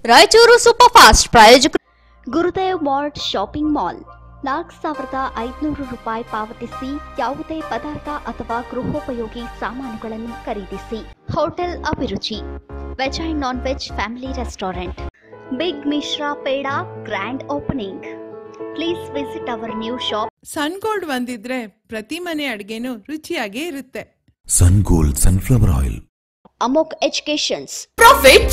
Raichur super fast ಪ್ರಾಯೋಜಕರು Gurudev mart shopping mall 4,500 ರೂಪಾಯಿ ಪಾವತಿಸಿ ಯಾವುದೇ ಪದಾರ್ಥ ಅಥವಾ ಗೃಹೋಪಯೋಗಿ ಸಾಮಾನುಗಳನ್ನು ಖರೀದಿಸಿ. Hotel Abhiruchi veg and non veg family restaurant. Big Mishra peda grand opening. Please visit our new shop. Sun Gold ಒಂದಿದ್ರೆ ಪ್ರತಿ ಮನೆ ಅಡಿಗೆನೂ ರುಚಿಯಾಗೇ ಇರುತ್ತೆ. Sun Gold sunflower oil. ಅಮೋಕ್ ಎಜುಕೇಶನ್ಸ್. ಪ್ರಾಫಿಟ್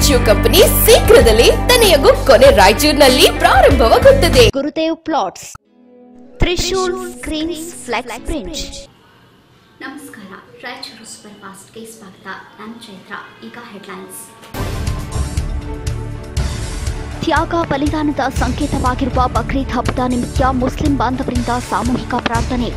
ಶೂ ಕಂಪನಿ ಶೀಘ್ರದಲ್ಲೇ ತನೆಯಗೂ ಕೊನೆ ರಾಯಚೂರಿನಲ್ಲಿ ಪ್ರಾರಂಭವಾಗುತ್ತದೆ. Gurudev plots, Trishul screens, flex print. ನಮಸ್ಕಾರ, ರಾಯಚೂರು ಸೂಪರ್ ಫಾಸ್ಟ್ಗೆ ಸ್ವಾಗತ. ನಾನು ಚೈತ್ರ. ಈಗ ಹೆಡ್ಲೈನ್ಸ್. ತ್ಯಾಗ ಬಲಿದಾನದ ಸಂಕೇತವಾಗಿರುವ ಬಕ್ರೀದ್ ಹಬ್ಬದ ನಿಮಿತ್ತ ಮುಸ್ಲಿಂ ಬಾಂಧವರಿಂದ ಸಾಮೂಹಿಕ ಪ್ರಾರ್ಥನೆ.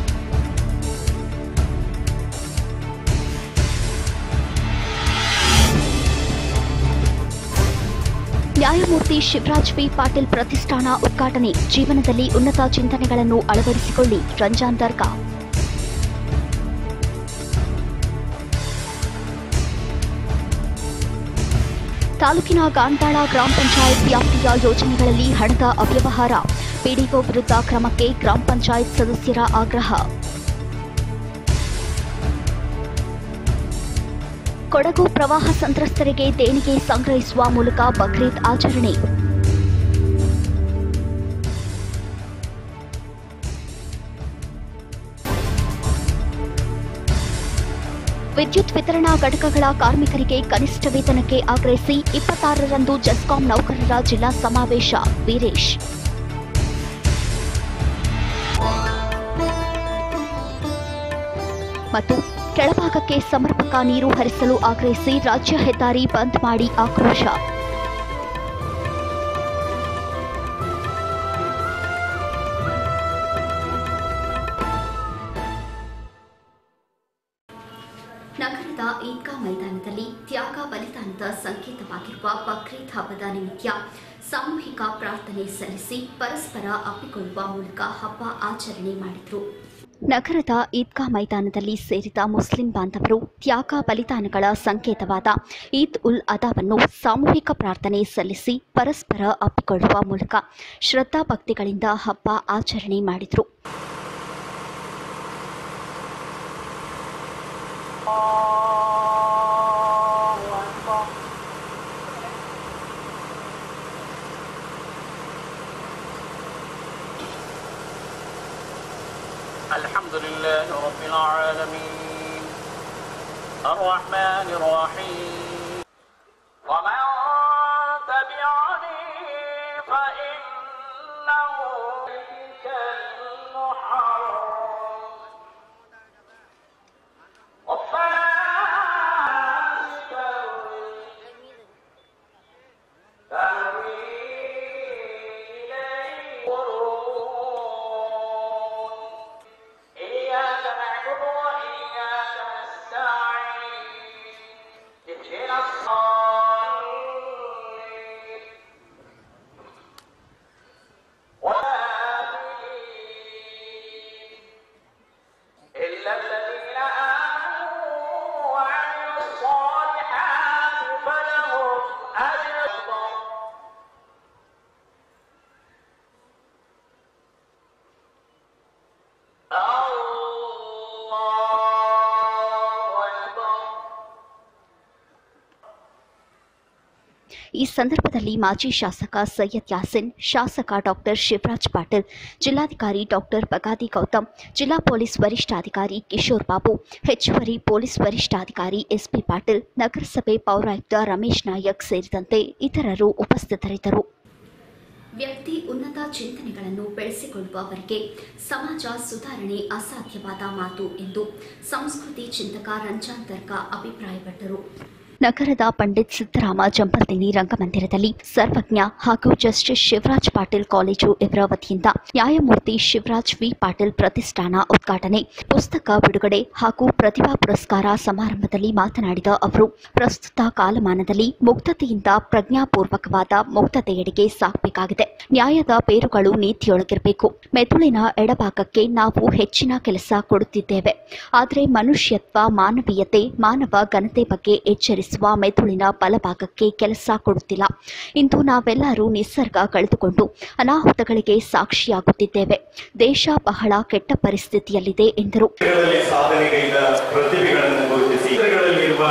ನ್ಯಾಯಮೂರ್ತಿ ಶಿವರಾಜ್ ವಿ ಪಾಟೀಲ್ ಪ್ರತಿಷ್ಠಾನ ಉದ್ಘಾಟನೆ. ಜೀವನದಲ್ಲಿ ಉನ್ನತ ಚಿಂತನೆಗಳನ್ನು ಅಳವಡಿಸಿಕೊಳ್ಳಿ. ರಂಜಾನ್ ದರ್ಗಾ. ತಾಲೂಕಿನ ಗಾಂಧಾಳ ಗ್ರಾಮ ಪಂಚಾಯತ್ ವ್ಯಾಪ್ತಿಯ ಯೋಜನೆಗಳಲ್ಲಿ ಹಣದ ಅವ್ಯವಹಾರ. ಪಿಡಿಒ ವಿರುದ್ಧ ಕ್ರಮಕ್ಕೆ ಗ್ರಾಮ ಪಂಚಾಯತ್ ಸದಸ್ಯರ ಆಗ್ರಹ. ಕೊಡಗು ಪ್ರವಾಹ ಸಂತ್ರಸ್ತರಿಗೆ ದೇಣಿಗೆ ಸಂಗ್ರಹಿಸುವ ಮೂಲಕ ಬಕ್ರೀದ್ ಆಚರಣೆ. ವಿದ್ಯುತ್ ವಿತರಣಾ ಘಟಕಗಳ ಕಾರ್ಮಿಕರಿಗೆ ಕನಿಷ್ಠ ವೇತನಕ್ಕೆ ಆಗ್ರಹಿಸಿ 26ರಂದು ಜೆಸ್ಕಾಂ ನೌಕರರ ಜಿಲ್ಲಾ ಸಮಾವೇಶ. ವೀರೇಶ್. ಮತ್ತು ಕೆಳಭಾಗಕ್ಕೆ ಸಮರ್ಪಕ ನೀರು ಹರಿಸಲು ಆಗ್ರಹಿಸಿ ರಾಜ್ಯ ಹೆದ್ದಾರಿ ಬಂದ್ ಮಾಡಿ ಆಕ್ರೋಶ. ನಗರದ ಈದ್ಗಾ ಮೈದಾನದಲ್ಲಿ ತ್ಯಾಗ ಬಲಿದಾನದ ಸಂಕೇತವಾಗಿರುವ ಬಕ್ರೀದ್ ಹಬ್ಬದ ನಿಮಿತ್ತ ಸಾಮೂಹಿಕ ಪ್ರಾರ್ಥನೆ ಸಲ್ಲಿಸಿ ಪರಸ್ಪರ ಅಪ್ಪಿಕೊಳ್ಳುವ ಮೂಲಕ ಹಬ್ಬ ಆಚರಣೆ ಮಾಡಿದರು. ನಗರದ ಈದ್ಗಾ ಮೈದಾನದಲ್ಲಿ ಸೇರಿದ ಮುಸ್ಲಿಂ ಬಾಂಧವರು ತ್ಯಾಗ ಬಲಿದಾನಗಳ ಸಂಕೇತವಾದ ಈದ್ ಉಲ್ ಅದಾವನ್ನು ಸಾಮೂಹಿಕ ಪ್ರಾರ್ಥನೆ ಸಲ್ಲಿಸಿ ಪರಸ್ಪರ ಅಪ್ಪಿಕೊಳ್ಳುವ ಮೂಲಕ ಶ್ರದ್ಧಾಭಕ್ತಿಗಳಿಂದ ಹಬ್ಬ ಆಚರಣೆ ಮಾಡಿದರು. الحمد لله رب العالمين الرحمن الرحيم ومن تبعني فإنه كالمحرم ಈ ಸಂದರ್ಭದಲ್ಲಿ ಮಾಜಿ ಶಾಸಕ ಸೈಯದ್ ಯಾಸಿನ್, ಶಾಸಕ ಡಾಕ್ಟರ್ ಶಿವರಾಜ್ ಪಾಟೀಲ್, ಜಿಲ್ಲಾಧಿಕಾರಿ ಡಾಕ್ಟರ್ ಬಗಾದಿ ಗೌತಮ್, ಜಿಲ್ಲಾ ಪೊಲೀಸ್ ವರಿಷ್ಠಾಧಿಕಾರಿ ಕಿಶೋರ್ ಬಾಬು, ಹೆಚ್ಚುವರಿ ಪೊಲೀಸ್ ವರಿಷ್ಠಾಧಿಕಾರಿ ಎಸ್ಪಿ ಪಾಟೀಲ್, ನಗರಸಭೆ ಪೌರಾಯುಕ್ತ ರಮೇಶ್ ನಾಯಕ್ ಸೇರಿದಂತೆ ಇತರರು ಉಪಸ್ಥಿತರಿದ್ದರು. ವ್ಯಕ್ತಿ ಉನ್ನತ ಚಿಂತನೆಗಳನ್ನು ಬೆಳೆಸಿಕೊಳ್ಳುವವರೆಗೆ ಸಮಾಜ ಸುಧಾರಣೆ ಅಸಾಧ್ಯವಾದ ಮಾತು ಎಂದು ಸಂಸ್ಕೃತಿ ಚಿಂತಕ ರಂಜಾನ್ ದರ್ಗಾ ಅಭಿಪ್ರಾಯಪಟ್ಟರು. ನಗರದ ಪಂಡಿತ್ ಸಿದ್ದರಾಮ ಜಂಪಲ್ದಿನಿ ರಂಗಮಂದಿರದಲ್ಲಿ ಸರ್ವಜ್ಞ ಹಾಗೂ ಜಸ್ಟಿಸ್ ಶಿವರಾಜ್ ಪಾಟೀಲ್ ಕಾಲೇಜು ಇವರ ವತಿಯಿಂದ ನ್ಯಾಯಮೂರ್ತಿ ಶಿವರಾಜ್ ವಿ ಪಾಟೀಲ್ ಪ್ರತಿಷ್ಠಾನ ಉದ್ಘಾಟನೆ, ಪುಸ್ತಕ ಬಿಡುಗಡೆ ಹಾಗೂ ಪ್ರತಿಭಾ ಪುರಸ್ಕಾರ ಸಮಾರಂಭದಲ್ಲಿ ಮಾತನಾಡಿದ ಅವರು, ಪ್ರಸ್ತುತ ಕಾಲಮಾನದಲ್ಲಿ ಮುಕ್ತತೆಯಿಂದ ಪ್ರಜ್ಞಾಪೂರ್ವಕವಾದ ಮುಕ್ತತೆಯೆಡೆಗೆ ಸಾಗಬೇಕಾಗಿದೆ. ನ್ಯಾಯದ ಬೇರುಗಳು ನೀತಿಯೊಳಗಿರಬೇಕು. ಮೆದುಳಿನ ಎಡಭಾಗಕ್ಕೆ ನಾವು ಹೆಚ್ಚಿನ ಕೆಲಸ ಕೊಡುತ್ತಿದ್ದೇವೆ. ಆದರೆ ಮನುಷ್ಯತ್ವ, ಮಾನವೀಯತೆ, ಮಾನವ ಘನತೆ ಬಗ್ಗೆ ಎಚ್ಚರಿಸಿ ನಿರ್ವಹಿಸುವ ಮೆದುಳಿನ ಬಲಭಾಗಕ್ಕೆ ಕೆಲಸ ಕೊಡುತ್ತಿಲ್ಲ. ಇಂದು ನಾವೆಲ್ಲರೂ ನಿಸರ್ಗ ಕಳೆದುಕೊಂಡು ಅನಾಹುತಗಳಿಗೆ ಸಾಕ್ಷಿಯಾಗುತ್ತಿದ್ದೇವೆ. ದೇಶ ಬಹಳ ಕೆಟ್ಟ ಪರಿಸ್ಥಿತಿಯಲ್ಲಿದೆ ಎಂದರು. ಸಾಧನೆಗೈದ ಪ್ರತಿಭೆಗಳನ್ನು ಗುರುತಿಸಿ ಇದರಲ್ಲಿರುವ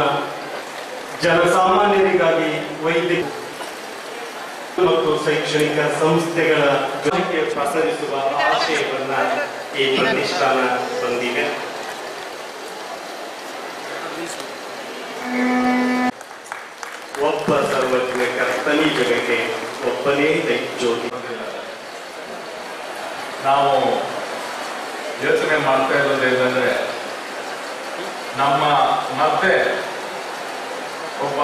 ಜನಸಾಮಾನ್ಯರಿಗಾಗಿ ವೈದ್ಯ ಮತ್ತು ಶೈಕ್ಷಣಿಕ ಸಂಸ್ಥೆಗಳ ಜೊತೆಗೆ ಪ್ರಸರಿಸುವ ಆಶಯವನ್ನ ಈ ಪ್ರತಿಷ್ಠಾನ ಹೊಂದಿದೆ. ಒಬ್ಬ ಸರ್ವಜ್ಞ ಕರ್ತನಿ ಜಗಕ್ಕೆ ಒಬ್ಬನೇ ದೈಜ್ಯೋತಿ. ನಾವು ಯೋಚನೆ ಮಾಡ್ತಾ ಇರೋದು ಏನಂದ್ರೆ, ನಮ್ಮ ಮತ್ತೆ ಒಬ್ಬ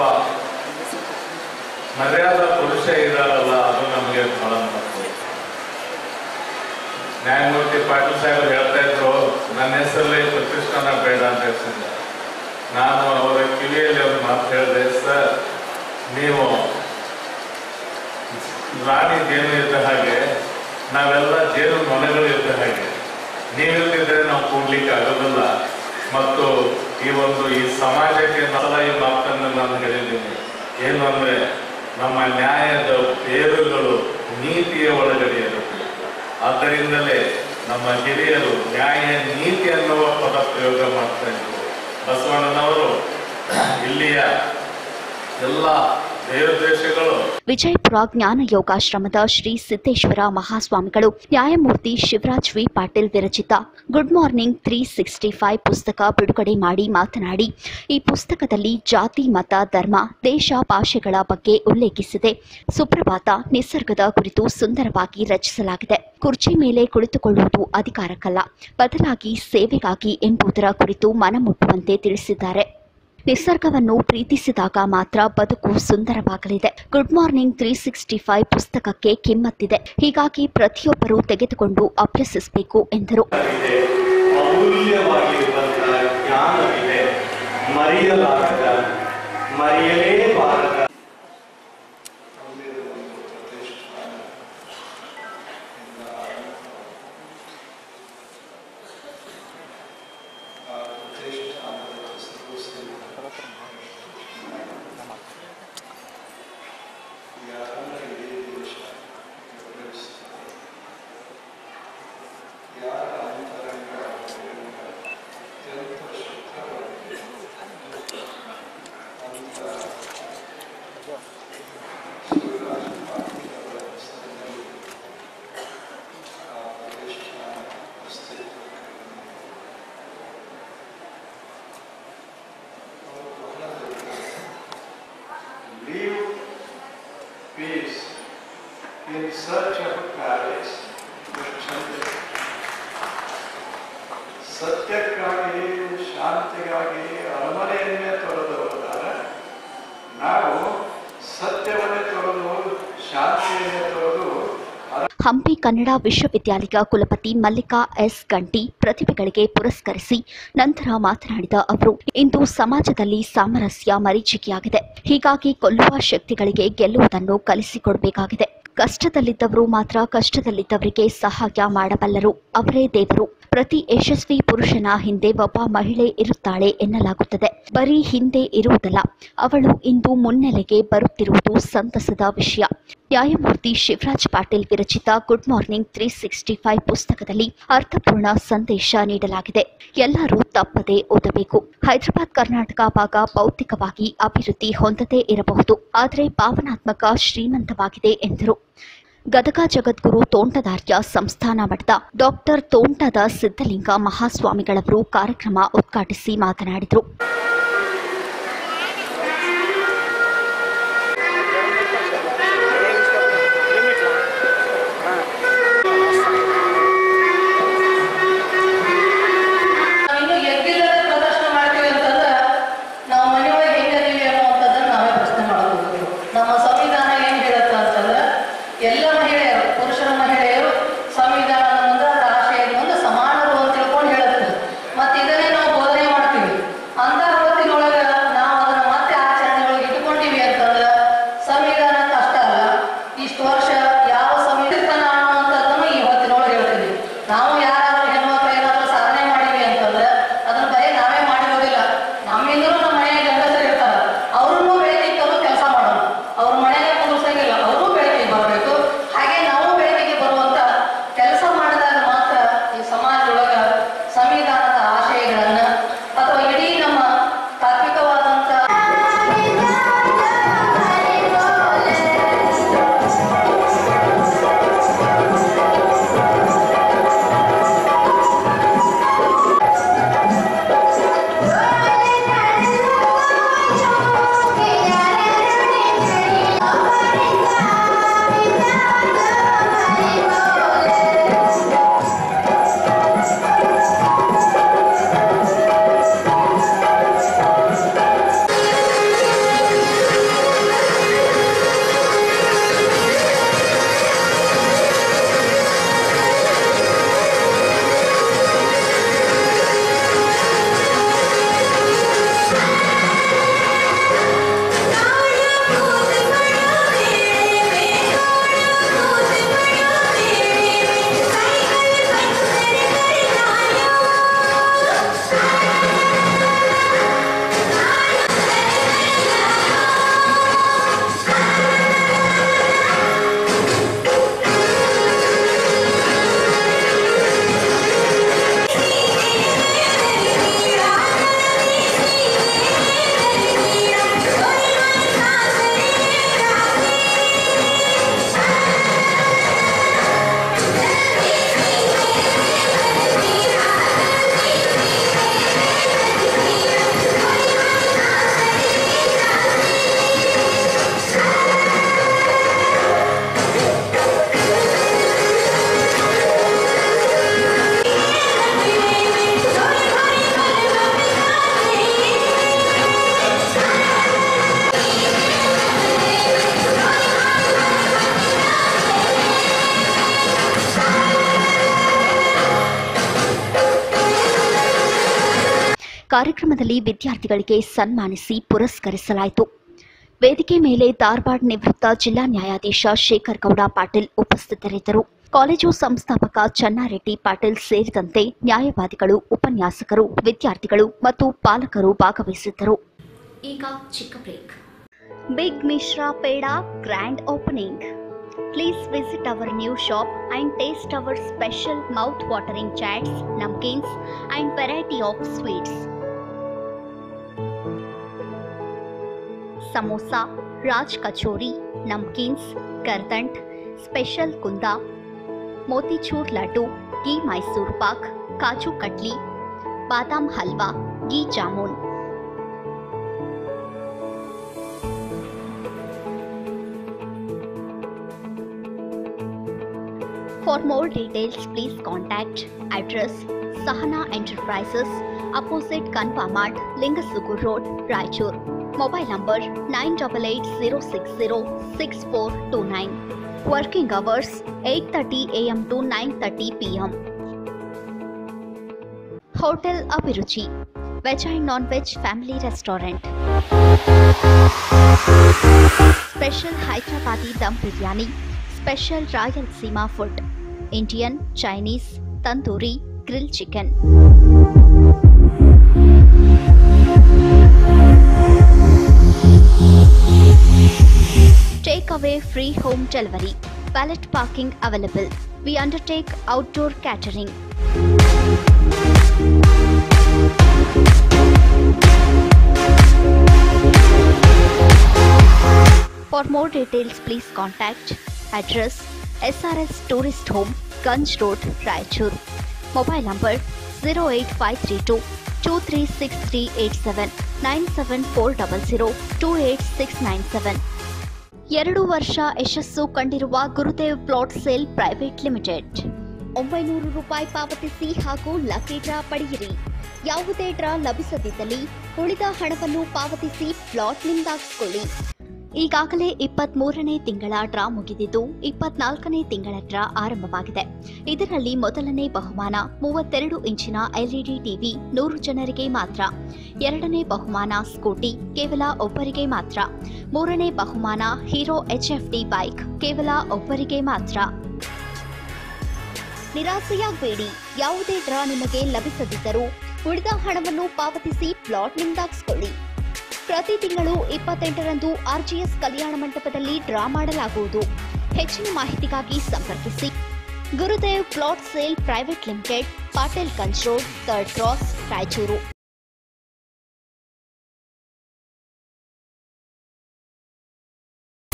ಮರ್ಯಾದ ಪುರುಷ ಇದ್ದಾರಲ್ಲ, ಅದು ನಮಗೆ ಬಹಳ ಮಹತ್ವ. ನ್ಯಾಯಮೂರ್ತಿ ಪಾಟೀಲ್ ಸಾಹೇಬರು ಹೇಳ್ತಾ ಇದ್ರು, ನನ್ನ ಹೆಸರಲ್ಲಿ ಪ್ರತಿಷ್ಠಾನ ಬೇಡ ಅಂತ ಹೇಳ್ತಿದ್ದೆ. ನಾನು ಅವರ ಕಿವಿಯಲ್ಲಿ ಒಂದು ಮಾತು ಹೇಳಿದೆ, ಸರ್ ನೀವು ರಾಣಿ ಜೇನು ಇದ್ದ ಹಾಗೆ, ನಾವೆಲ್ಲ ಜೇನು ನೊಣಗಳು ಇದ್ದ ಹಾಗೆ, ನೀವಿಲ್ಲದಿದ್ರೆ ನಾವು ಕೂಡ್ಲಿಕ್ಕೆ ಆಗೋದಿಲ್ಲ. ಮತ್ತು ಈ ಸಮಾಜಕ್ಕೆ ಈ ಮಾತನ್ನು ನಾನು ಹೇಳಿದ್ದೀನಿ. ಏನು ಅಂದ್ರೆ, ನಮ್ಮ ನ್ಯಾಯದ ಬೇರುಗಳು ನೀತಿಯ ಒಳಗಡೆ ಇರುತ್ತೆ. ಆದ್ದರಿಂದಲೇ ನಮ್ಮ ಹಿರಿಯರು ನ್ಯಾಯ ನೀತಿ ಅನ್ನುವ ಪದ ಪ್ರಯೋಗ ಮಾಡ್ತಾ ಇದ್ರು. ಬಸವಣ್ಣನವರು ಇಲ್ಲಿಯ ಎಲ್ಲ ದೇವದೇಶಗಳು ವಿಜಯಪುರ ಜ್ಞಾನ ಯೋಗಾಶ್ರಮದ ಶ್ರೀ ಸಿದ್ದೇಶ್ವರ ಮಹಾಸ್ವಾಮಿಗಳು ನ್ಯಾಯಮೂರ್ತಿ ಶಿವರಾಜ್ ವಿ ಪಾಟೀಲ್ ವಿರಚಿತ ಗುಡ್ ಮಾರ್ನಿಂಗ್ 365 ಪುಸ್ತಕ ಬಿಡುಗಡೆ ಮಾಡಿ ಮಾತನಾಡಿ, ಈ ಪುಸ್ತಕದಲ್ಲಿ ಜಾತಿ, ಮತ, ಧರ್ಮ, ದೇಶ, ಭಾಷೆಗಳ ಬಗ್ಗೆ ಉಲ್ಲೇಖಿಸಿದೆ. ಸುಪ್ರಭಾತ ನಿಸರ್ಗದ ಕುರಿತು ಸುಂದರವಾಗಿ ರಚಿಸಲಾಗಿದೆ. ಕುರ್ಚಿ ಮೇಲೆ ಕುಳಿತುಕೊಳ್ಳುವುದು ಅಧಿಕಾರಕ್ಕಲ್ಲ, ಬದಲಾಗಿ ಸೇವೆಗಾಗಿ ಎಂಬುದರ ಕುರಿತು ಮನಮುಟ್ಟುವಂತೆ ತಿಳಿಸಿದ್ದಾರೆ. ನಿಸರ್ಗವನ್ನು ಪ್ರೀತಿಸಿದಾಗ ಮಾತ್ರ ಬದುಕು ಸುಂದರವಾಗಲಿದೆ. ಗುಡ್ ಮಾರ್ನಿಂಗ್ 365 ಪುಸ್ತಕಕ್ಕೆ ಕಿಮ್ಮತ್ತಿದೆ. ಹೀಗಾಗಿ ಪ್ರತಿಯೊಬ್ಬರೂ ತೆಗೆದುಕೊಂಡು ಅಭ್ಯಸಿಸಬೇಕು ಎಂದರು. ಅಮೂಲ್ಯವಾಗಿರುವಂತಹ ಜ್ಞಾನವಿದೆ, ಮರೆಯಲಾಗದ, ಮರೆಯಲೇಬಾರದ. Peace in search of paradise. ಸತ್ಯಕ್ಕಾಗಿ, ಶಾಂತಿಗಾಗಿ ಅರಮನೆಯನ್ನೇ ತೊರೆದು ಹೋದಾಗ ನಾವು ಸತ್ಯವನ್ನೇ ತೊರೆದು ಶಾಂತಿಯನ್ನೇ ತೊರೆದು. ಹಂಪಿ ಕನ್ನಡ ವಿಶ್ವವಿದ್ಯಾಲಯ ಕುಲಪತಿ ಮಲ್ಲಿಕಾ ಎಸ್ ಗಂಟಿ ಪ್ರತಿಭೆಗಳಿಗೆ ಪುರಸ್ಕರಿಸಿ ನಂತರ ಮಾತನಾಡಿದ ಅವರು, ಇಂದು ಸಮಾಜದಲ್ಲಿ ಸಾಮರಸ್ಯ ಮರೀಚಿಕೆಯಾಗಿದೆ. ಹೀಗಾಗಿ ಕೊಲ್ಲುವ ಶಕ್ತಿಗಳಿಗೆ ಗೆಲ್ಲುವುದನ್ನು ಕಲಿಸಿಕೊಡಬೇಕಾಗಿದೆ. ಕಷ್ಟದಲ್ಲಿದ್ದವರು ಮಾತ್ರ ಕಷ್ಟದಲ್ಲಿದ್ದವರಿಗೆ ಸಹಾಯ ಮಾಡಬಲ್ಲರು. ಅವರೇ ದೇವರು. ಪ್ರತಿ ಯಶಸ್ವಿ ಪುರುಷನ ಹಿಂದೆ ಒಬ್ಬ ಮಹಿಳೆ ಇರುತ್ತಾಳೆ ಎನ್ನಲಾಗುತ್ತದೆ. ಬರೀ ಹಿಂದೆ ಇರುವುದಲ್ಲ, ಅವಳು ಇಂದು ಮುನ್ನೆಲೆಗೆ ಬರುತ್ತಿರುವುದು ಸಂತಸದ ವಿಷಯ. ನ್ಯಾಯಮೂರ್ತಿ ಶಿವರಾಜ್ ಪಾಟೀಲ್ ವಿರಚಿತ ಗುಡ್ ಮಾರ್ನಿಂಗ್ 365 ಪುಸ್ತಕದಲ್ಲಿ ಅರ್ಥಪೂರ್ಣ ಸಂದೇಶ ನೀಡಲಾಗಿದೆ. ಎಲ್ಲರೂ ತಪ್ಪದೇ ಓದಬೇಕು. ಹೈದರಾಬಾದ್ ಕರ್ನಾಟಕ ಭಾಗ ಭೌತಿಕವಾಗಿ ಅಭಿವೃದ್ಧಿ ಹೊಂದದೇ ಇರಬಹುದು, ಆದರೆ ಭಾವನಾತ್ಮಕ ಶ್ರೀಮಂತವಾಗಿದೆ ಎಂದರು. ಗದಗ ಜಗದ್ಗುರು ತೋಂಟದಾರ್ಯ ಸಂಸ್ಥಾನ ಮಠದ ಡಾಕ್ಟರ್ ತೋಂಟದ ಸಿದ್ದಲಿಂಗ ಮಹಾಸ್ವಾಮಿಗಳವರು ಕಾರ್ಯಕ್ರಮ ಉದ್ಘಾಟಿಸಿ ಮಾತನಾಡಿದರು. ಎಲ್ಲ ಮಹಿಳೆಯರು, ಪುರುಷರ ಮಹಿಳೆಯರು ಸಂವಿಧಾನದ ಮುಂದೆ, ರಾಷ್ಟ್ರೀಯ ಮುಂದೆ ಸಮಾನರು ಅಂತ ತಿಳ್ಕೊಂಡು ಹೇಳುತ್ತೆ. ಮತ್ತೆ ಇದನ್ನೇ ನಾವು ಬೋಧನೆ ಮಾಡ್ತೀವಿ. ಅಂದಾಗ ಕಾರ್ಯಕ್ರಮದಲ್ಲಿ ವಿದ್ಯಾರ್ಥಿಗಳಿಗೆ ಸನ್ಮಾನಿಸಿ ಪುರಸ್ಕರಿಸಲಾಯಿತು. ವೇದಿಕೆ ಮೇಲೆ ಧಾರವಾಡ ನಿವೃತ್ತ ಜಿಲ್ಲಾ ನ್ಯಾಯಾಧೀಶ ಶೇಖರ್ ಗೌಡ ಪಾಟೀಲ್ ಉಪಸ್ಥಿತರಿದ್ದರು. ಕಾಲೇಜು ಸಂಸ್ಥಾಪಕ ಚನ್ನಾರೆಡ್ಡಿ ಪಾಟೀಲ್ ಸೇರಿದಂತೆ ನ್ಯಾಯವಾದಿಗಳು, ಉಪನ್ಯಾಸಕರು, ವಿದ್ಯಾರ್ಥಿಗಳು ಮತ್ತು ಪಾಲಕರು ಭಾಗವಹಿಸಿದ್ದರು. ಈಗ ಚಿಕ್ಕ break. Big Mishra Peda grand opening. Please visit our new shop and taste our special mouth-watering chats, namkeens and variety of sweets. Samosa, Raj Kachori, namkeens, Kardant, special kunda, motichur laddu, ghee Mysore pak, kaju katli, badam halwa, ghee jamun. For more details, please contact address Sahana Enterprises, opposite Kanva Mart, Lingasugur Road, Raichur. Mobile number 9800606429. Working hours 8:30 a.m. to 9:30 p.m. Hotel Abhiruchi, veg and non-veg family restaurant. Special Hyderabadi dum biryani. Special Royal Seema food, Indian, Chinese, tandoori, grilled chicken. Take away free home delivery. Valet parking available. We undertake outdoor catering. For more details, please contact address SRS Tourist Home, Ganj Road, Raichur. Mobile number 08532 236387 97400 28697. 2 ವರ್ಷ ಯಶಸ್ಸು ಕಂಡಿರುವ Gurudev plot sale private limited. 900 ರೂಪಾಯಿ ಪಾವತಿಸಿ ಹಾಗೂ lucky draw ಪಡೆಯಿರಿ. ಯಾವುದೇ draw ಲಭಿಸದಿದ್ದಲ್ಲಿ ಉಳಿದ ಹಣವನ್ನು ಪಾವತಿಸಿ ಪ್ಲಾಟ್ ನಿಂದಾಗಿಸಿಕೊಳ್ಳಿ. ಈಗಾಗಲೇ 23ನೇ ತಿಂಗಳ ಡ್ರಾ ಮುಗಿದಿದ್ದು 24ನೇ ತಿಂಗಳ ಡ್ರಾ ಆರಂಭವಾಗಿದೆ. ಇದರಲ್ಲಿ ಮೊದಲನೇ ಬಹುಮಾನ 32 ಇಂಚಿನ LED ಟಿವಿ 100 ಜನರಿಗೆ ಮಾತ್ರ. ಎರಡನೇ ಬಹುಮಾನ ಸ್ಕೂಟಿ ಕೇವಲ ಒಬ್ಬರಿಗೆ ಮಾತ್ರ. ಮೂರನೇ ಬಹುಮಾನ ಹೀರೋ HFD ಬೈಕ್ ಕೇವಲ ಒಬ್ಬರಿಗೆ ಮಾತ್ರ. ನಿರಾಸೆಯಾಗಬೇಡಿ, ಯಾವುದೇ ಡ್ರಾ ನಿಮಗೆ ಲಭಿಸದಿದ್ದರೂ ಉಳಿದ ಹಣವನ್ನು ಪಾವತಿಸಿ ಪ್ಲಾಟ್ ನಿಂದಾಗಿಸಿಕೊಳ್ಳಿ. ಪ್ರತಿ ತಿಂಗಳು 28ರಂದು RGS ಕಲ್ಯಾಣ ಮಂಟಪದಲ್ಲಿ ಡ್ರಾ ಮಾಡಲಾಗುವುದು. ಹೆಚ್ಚಿನ ಮಾಹಿತಿಗಾಗಿ ಸಂಪರ್ಕಿಸಿ Gurudev plot sale private limited, Patil Ganj road, 3rd cross, Raichur.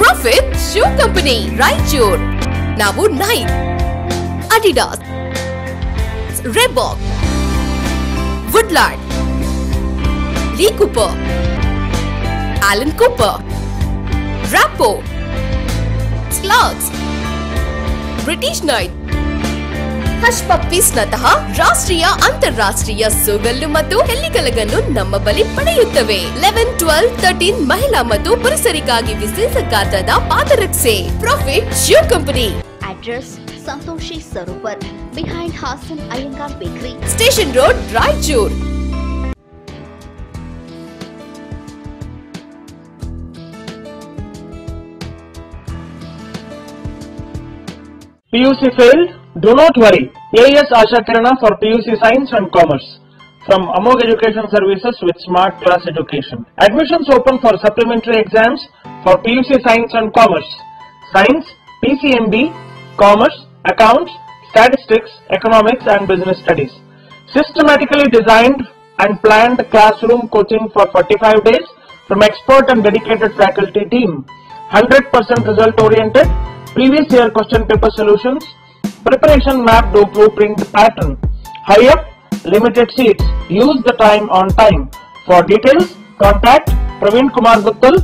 Profit shoe company Raichur. ನಾವು ನೈಕ್, ಅಡಿಡಾಸ್, ರೆಬಾಕ್, ವುಡ್ಲಾರ್ಡ್, ಲೀ Cooper, Alan Cooper, Rappo, Slugs, British Knight, Hush Puppies ನಂತಹ ರಾಷ್ಟ್ರೀಯ ಅಂತಾರಾಷ್ಟ್ರೀಯ ಸೋಗಲ್ಲು ಮತ್ತು ಹೆಲ್ಲಿಕಲಗನ್ನು ನಮ್ಮ ಬಳಿ ಪಡೆಯುತ್ತವೆ. 11, 12, 13 ಮಹಿಳಾ ಮತ್ತು ಪುರುಷರಿಗಾಗಿ ವಿಶೇಷ ಗಾತ್ರದ ಪಾದರಕ್ಷೆ. Profit shoe company. Address Santoshi Sarovar, behind Hassan Iyengar bakery, station road, Raichur. PUC failed? Do not worry. AS Asha Kirana for PUC Science and Commerce from Amog Education Services with Smart Class Education. Admissions open for supplementary exams for PUC Science and Commerce. Science, PCMB, Commerce, Accounts, Statistics, Economics and Business Studies. Systematically designed and planned classroom coaching for 45 days from expert and dedicated faculty team. 100% result oriented. Previous year question paper solutions, preparation map to blueprint pattern. Hurry up, limited seats. Use the time on time. For details, contact Praveen Kumar Guttal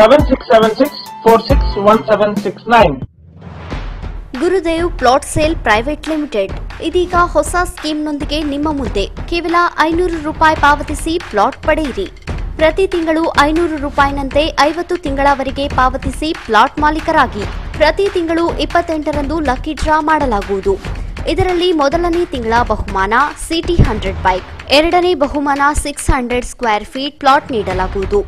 7676461769. Gurudev plot sale private limited ಇದೀಗ ಹೊಸ ಸ್ಕೀಮ್ನೊಂದಿಗೆ ನಿಮ್ಮ ಮುಂದೆ. ಕೇವಲ 500 ರೂಪಾಯಿ ಪಾವತಿಸಿ plot ಪಡೆಯಿರಿ. ಪ್ರತಿ ತಿಂಗಳು 500 ರೂಪಾಯಿನಂತೆ 50 ತಿಂಗಳವರೆಗೆ ಪಾವತಿಸಿ ಪ್ಲಾಟ್ ಮಾಲೀಕರಾಗಿ. ಪ್ರತಿ ತಿಂಗಳು 28ರಂದು ಲಕ್ಕಿ ಡ್ರಾ ಮಾಡಲಾಗುವುದು. ಇದರಲ್ಲಿ ಮೊದಲನೇ ತಿಂಗಳ ಬಹುಮಾನ CT 100 ಬೈಕ್, ಎರಡನೇ ಬಹುಮಾನ 600 ಸ್ಕ್ವೇರ್ ಫೀಟ್ ಪ್ಲಾಟ್ ನೀಡಲಾಗುವುದು.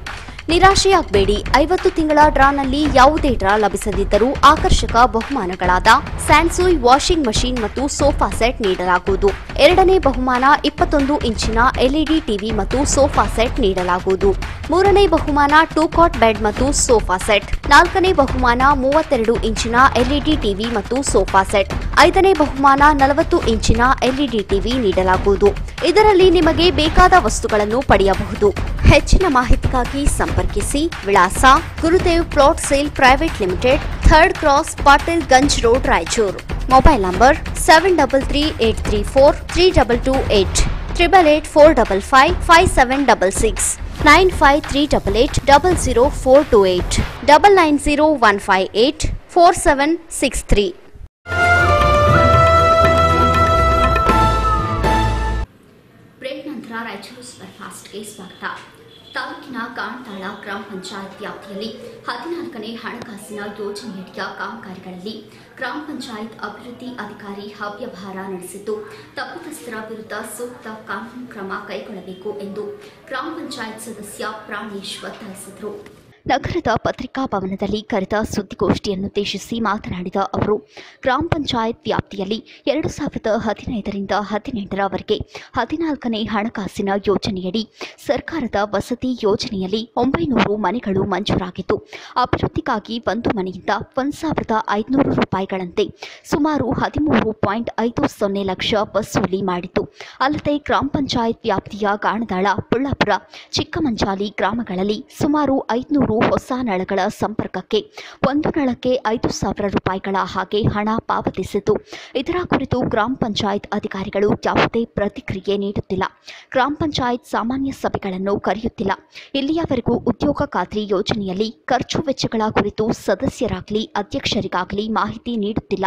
ನಿರಾಶೆಯಾಗಬೇಡಿ, 50 ತಿಂಗಳ ಡ್ರಾನಲ್ಲಿ ಯಾವುದೇ ಡ್ರಾ ಲಭಿಸದಿದ್ದರೂ ಆಕರ್ಷಕ ಬಹುಮಾನಗಳಾದ ಸ್ಯಾಮ್ಸಂಗ್ ವಾಷಿಂಗ್ ಮಷಿನ್ ಮತ್ತು ಸೋಫಾ ಸೆಟ್ ನೀಡಲಾಗುವುದು. ಎರಡನೇ ಬಹುಮಾನ 21 ಇಂಚಿನ ಎಲ್ಇಡಿ ಟಿವಿ ಮತ್ತು ಸೋಫಾ ಸೆಟ್ ನೀಡಲಾಗುವುದು. ಮೂರನೇ ಬಹುಮಾನ 2 ಕಾಟ್ ಬೆಡ್ ಮತ್ತು ಸೋಫಾ ಸೆಟ್. ನಾಲ್ಕನೇ ಬಹುಮಾನ 32 ಇಂಚಿನ ಎಲ್ಇಡಿ ಟಿವಿ ಮತ್ತು ಸೋಫಾ ಸೆಟ್. ಐದನೇ ಬಹುಮಾನ 40 ಇಂಚಿನ ಎಲ್ಇಡಿ ಟಿವಿ ನೀಡಲಾಗುವುದು. ಇದರಲ್ಲಿ ನಿಮಗೆ ಬೇಕಾದ ವಸ್ತುಗಳನ್ನು ಪಡೆಯಬಹುದು. ಹೆಚ್ಚಿನ ಮಾಹಿತಿಗಾಗಿ ಸಂಪರ್ಕಿಸಿ. ವಿಳಾಸ: Gurudev plot sale private limited, 3rd cross, Patil Ganj road, Raichur. Mobile number 7338343228, 8884555766, 9538800428, 9901584763. Break ನಂತರ ರಾಯಚೂರು ಸೂಪರ್ ಫಾಸ್ಟ್ಗೆ ಸ್ವಾಗತ. ತಾಲೂಕಿನ ಗಾಣತಾಳ ಗ್ರಾಮ ಪಂಚಾಯತ್ ವ್ಯಾಪ್ತಿಯಲ್ಲಿ 14ನೇ ಹಣಕಾಸಿನ ಯೋಜನೆಯಡಿಯ ಕಾಮಗಾರಿಗಳಲ್ಲಿ ಗ್ರಾಮ ಪಂಚಾಯತ್ ಅಭಿವೃದ್ಧಿ ಅಧಿಕಾರಿ ಅವ್ಯವಹಾರ ನಡೆಸಿದ್ದು, ತಪ್ಪಿತಸ್ಥರ ವಿರುದ್ಧ ಸೂಕ್ತ ಕಾನೂನು ಕ್ರಮ ಕೈಗೊಳ್ಳಬೇಕು ಎಂದು ಗ್ರಾಮ ಪಂಚಾಯತ್ ಸದಸ್ಯ ಪ್ರಾಣೇಶ್ ಒತ್ತಾಯಿಸಿದರು. ನಗರದ ಪತ್ರಿಕಾ ಭವನದಲ್ಲಿ ಕರೆದ ಸುದ್ದಿಗೋಷ್ಠಿಯನ್ನುದ್ದೇಶಿಸಿ ಮಾತನಾಡಿದ ಅವರು, ಗ್ರಾಮ ಪಂಚಾಯತ್ ವ್ಯಾಪ್ತಿಯಲ್ಲಿ 2015ರಿಂದ 18ರವರೆಗೆ 14ನೇ ಹಣಕಾಸಿನ ಯೋಜನೆಯಡಿ ಸರ್ಕಾರದ ವಸತಿ ಯೋಜನೆಯಲ್ಲಿ 900 ಮನೆಗಳು ಮಂಜೂರಾಗಿದ್ದು, ಅಭಿವೃದ್ಧಿಗಾಗಿ ಒಂದು ಮನೆಯಿಂದ 1,500 ರೂಪಾಯಿಗಳಂತೆ ಸುಮಾರು 13.50 ಲಕ್ಷ ವಸೂಲಿ ಮಾಡಿತ್ತು. ಅಲ್ಲದೆ ಗ್ರಾಮ ಪಂಚಾಯತ್ ವ್ಯಾಪ್ತಿಯ ಗಾಣದಾಳ, ಪುಳ್ಳಾಪುರ, ಚಿಕ್ಕಮಂಜಾಲಿ ಗ್ರಾಮಗಳಲ್ಲಿ ಸುಮಾರು 500 ಹೊಸ ನಳಗಳ ಸಂಪರ್ಕಕ್ಕೆ ಒಂದು ನಳಕ್ಕೆ 5,000 ರೂಪಾಯಿಗಳ ಹಾಗೆ ಹಣ ಪಾವತಿಸಿದ್ದು, ಇದರ ಕುರಿತು ಗ್ರಾಮ ಪಂಚಾಯತ್ ಅಧಿಕಾರಿಗಳು ಯಾವುದೇ ಪ್ರತಿಕ್ರಿಯೆ ನೀಡುತ್ತಿಲ್ಲ. ಗ್ರಾಮ ಪಂಚಾಯತ್ ಸಾಮಾನ್ಯ ಸಭೆಗಳನ್ನು ಕರೆಯುತ್ತಿಲ್ಲ. ಇಲ್ಲಿಯವರೆಗೂ ಉದ್ಯೋಗ ಖಾತ್ರಿ ಯೋಜನೆಯಲ್ಲಿ ಖರ್ಚು ವೆಚ್ಚಗಳ ಕುರಿತು ಸದಸ್ಯರಾಗಲಿ ಅಧ್ಯಕ್ಷರಿಗಾಗಲಿ ಮಾಹಿತಿ ನೀಡುತ್ತಿಲ್ಲ.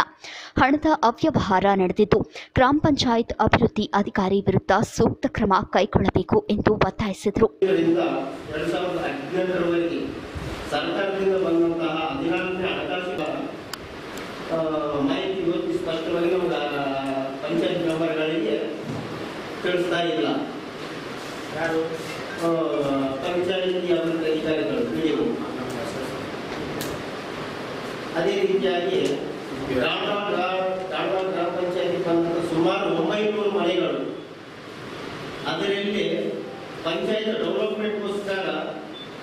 ಹಣದ ಅವ್ಯವಹಾರ ನಡೆದಿದ್ದು, ಗ್ರಾಮ ಪಂಚಾಯತ್ ಅಭಿವೃದ್ಧಿ ಅಧಿಕಾರಿ ವಿರುದ್ಧ ಸೂಕ್ತ ಕ್ರಮ ಕೈಗೊಳ್ಳಬೇಕು ಎಂದು ಒತ್ತಾಯಿಸಿದರು. ಸರ್ಕಾರದಿಂದ ಬಂದಂತಹ 14ನೇ ಹಣಕಾಸಿನ ಮಾಹಿತಿ ಇವತ್ತು ಸ್ಪಷ್ಟವಾಗಿ ನಮಗೆ ಪಂಚಾಯತ್ ಮೆಂಬರ್ಗಳಿಗೆ ತಿಳಿಸ್ತಾ ಇಲ್ಲ. ಯಾರು ಪಂಚಾಯತಿ ಅಭಿವೃದ್ಧಿ ಅಧಿಕಾರಿಗಳು PDO. ಅದೇ ರೀತಿಯಾಗಿ ಗ್ರಾಮ ಪಂಚಾಯತಿ ಬಂದಂಥ ಸುಮಾರು 900 ಮನೆಗಳು, ಅದರಲ್ಲಿ ಪಂಚಾಯತ್ ಡೆವಲಪ್ಮೆಂಟ್ಗೋಸ್ಕರ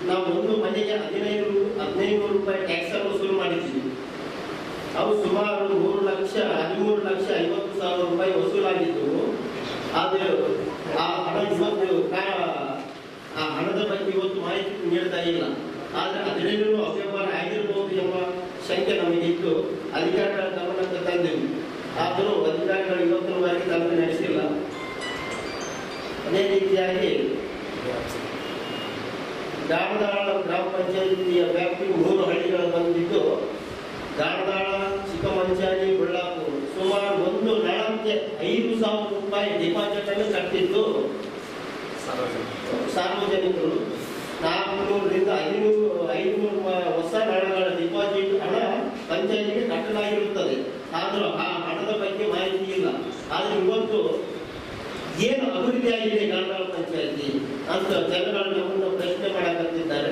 ನಾವು ಒಂದು ಮನೆಗೆ 1500 ರೂಪಾಯಿ ಟ್ಯಾಕ್ಸ್ ವಸೂಲು ಮಾಡಿದ್ದೀವಿ. ಅವು ಸುಮಾರು 13,50,000 ರೂಪಾಯಿ ವಸೂಲಾಗಿದ್ದವು. ಆದರೆ ಆ ಹಣ ಇವತ್ತು ಆ ಹಣದ ಬಗ್ಗೆ ಇವತ್ತು ಮಾಹಿತಿ ನೀಡ್ತಾ ಇಲ್ಲ. ಆದರೆ ಅದರಲ್ಲೂ ಅವ್ಯವಹಾರ ಆಗಿರಬಹುದು ಎಂಬ ಶಂಕೆ ನಮಗಿತ್ತು. ಅಧಿಕಾರಿಗಳ ಗಮನಕ್ಕೆ ತಂದೆವು. ಆದರೂ ಅಧಿಕಾರಿಗಳು ಇವತ್ತಿನವರೆಗೆ ತನಿಖೆ ನಡೆಸಿಲ್ಲ. ಅದೇ ರೀತಿಯಾಗಿ ಗಾಣದಾಳ ಗ್ರಾಮ ಪಂಚಾಯಿತಿಯ ವ್ಯಾಪ್ತಿಗೆ 3 ಹಳ್ಳಿಗಳು ಬಂದಿದ್ದು, ಗಾಣದಾಳ, ಚಿಕ್ಕಮಂಜಾಲಿ, ಬಳ್ಳಾಪುರ ಸುಮಾರು ಒಂದು ನಳಕ್ಕೆ 5,000 ರೂಪಾಯಿ ಡಿಪಾಸಿಟ್ ಅನ್ನು ಕಟ್ಟಿದ್ದು ಸಾರ್ವಜನಿಕರು. 400ರಿಂದ 500 ಹೊಸ ನಳಗಳ ಡಿಪಾಸಿಟ್ ಹಣ ಪಂಚಾಯಿತಿಗೆ ಕಟ್ಟಲಾಗಿರುತ್ತದೆ. ಆದರೂ ಆ ಹಣದ ಬಗ್ಗೆ ಮಾಹಿತಿ ಇಲ್ಲ. ಆದರೆ ಇವತ್ತು ಏನು ಅಭಿವೃದ್ಧಿ ಆಗಿದೆ ಗಾಣದಾಳ ಪಂಚಾಯಿತಿ ಅಂತ ಜನಗಳು ನಮ್ಮನ್ನು ಪ್ರಶ್ನೆ ಮಾಡಕತ್ತಿದ್ದಾರೆ.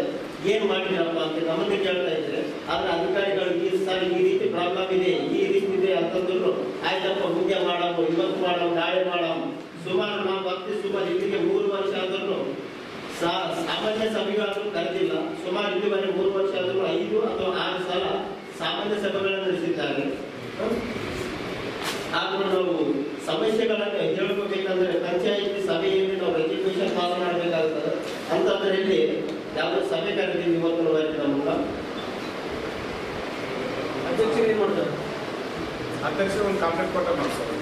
ಏನು ಮಾಡಿರಪ್ಪ ಅಂತ ನಮ್ಮನ್ನು ಕೇಳ್ತಾ ಇದ್ರೆ, ಆದ್ರೆ ಅಧಿಕಾರಿಗಳು ಈ ಸಾರಿ ಈ ರೀತಿ ಪ್ರಾಬ್ಲಮ್ ಇದೆ, ಈ ರೀತಿ ಇದೆ ಅಂತಂದ್ರು ಆಯ್ತಪ್ಪ ಮುಂದೆ ಮಾಡವು, ಇವತ್ತು ಮಾಡವು, ನಾಳೆ ಮಾಡವು. ಸುಮಾರು ನಾವು ಸುಮಾರು ಇಲ್ಲಿಗೆ 3 ವರ್ಷ ಆದ್ರೂ ಸಾಮಾನ್ಯ ಸಭೆಗಳಾದ್ರೂ ಕರೆದಿಲ್ಲ. ಸುಮಾರು ಇಲ್ಲಿವರೆಗೆ 3 ವರ್ಷ ಆದ್ರೂ 5 ಅಥವಾ 6 ಸಲ ಸಾಮಾನ್ಯ ಸಭೆಗಳನ್ನು ನಡೆಸಿದ್ದಾರೆ. ಆದ್ರೂ ನಾವು ಸಮಸ್ಯೆಗಳನ್ನು ಹೇಳ್ಕೋಬೇಕಂದ್ರೆ ಪಂಚಾಯತಿ ಸಭೆಯಲ್ಲಿ ನಾವು ರೆಜಲ್ಯೂಷನ್ ಪಾಸ್ ಮಾಡಬೇಕಾಗ್ತದೆ. ಅಂತದ್ರಲ್ಲಿ ಯಾವುದೋ ಸಭೆ ಕರೆದಿದ್ದು ಇವತ್ತಿನವರೆಗೆ ನಮ್ಗೆ ಅಧ್ಯಕ್ಷರು ಏನು ಮಾಡ್ತಾರೆ? ಅಧ್ಯಕ್ಷರು ಒಂದು ಕಾಂಟ್ರಾಕ್ಟ್ ಕೊಟ್ಟ ಮಾಡ್ತಾರೆ.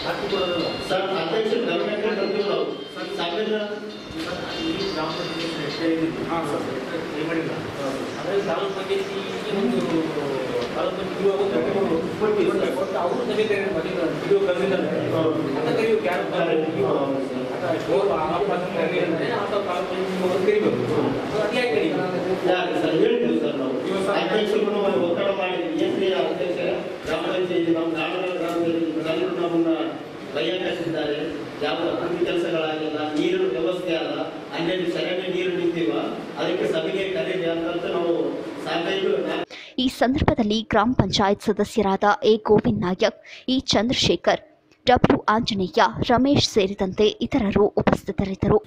ಹಾಕಿ ಕೊಡೋದಿಲ್ಲ ಸರ್. ಅಧ್ಯಕ್ಷರು ಗಮನಕ್ಕೆ ತಂದಿಲ್ಲ. ನಾವು ಸಭೆನ ಗ್ರಾಮ ಪಂಚಾಯತ್ ಎಷ್ಟೇ ಇದ್ದಿದ್ದು ಮಾಡಿಲ್ಲ. ಅದೇ ಗ್ರಾಮ ಪಂಚಾಯತಿ ಒಂದು ತಾಲೂಕು ಅವರು ಸಭೆ ಹೇಳಿದ್ವಿ ಸರ್. ನಾವು ಅಧ್ಯಕ್ಷರು ಒತ್ತಡ ಮಾಡಿದ್ವಿ. ಏನ್ರಿ ಅಧ್ಯಕ್ಷ ಗ್ರಾಮ ಪಂಚಾಯತಿ ನಮ್ಮ ಗ್ರಾಮದಲ್ಲಿ ನಮ್ಮನ್ನ ಬೈಯಾಕಿದ್ದಾರೆ. ಯಾವ ಅಭಿವೃದ್ಧಿ ಕೆಲಸಗಳಾಗಿಲ್ಲ, ನೀರು ವ್ಯವಸ್ಥೆ ಅಲ್ಲ, ಅಲ್ಲೆಲ್ಲಿ ಸರಿಯಾಗಿ ನೀರು ನಿಂತೀವ, ಅದಕ್ಕೆ ಸಭೆಗೆ ಕರೆದಿ ಅಂತ ನಾವು ಸಾಕಷ್ಟು. ಈ ಸಂದರ್ಭದಲ್ಲಿ ಗ್ರಾಮ ಪಂಚಾಯತ್ ಸದಸ್ಯರಾದ A Govind Nayak, E Chandrashekhar, W Anjaneya, Ramesh ಸೇರಿದಂತೆ ಇತರರು ಉಪಸ್ಥಿತರಿದ್ದರು.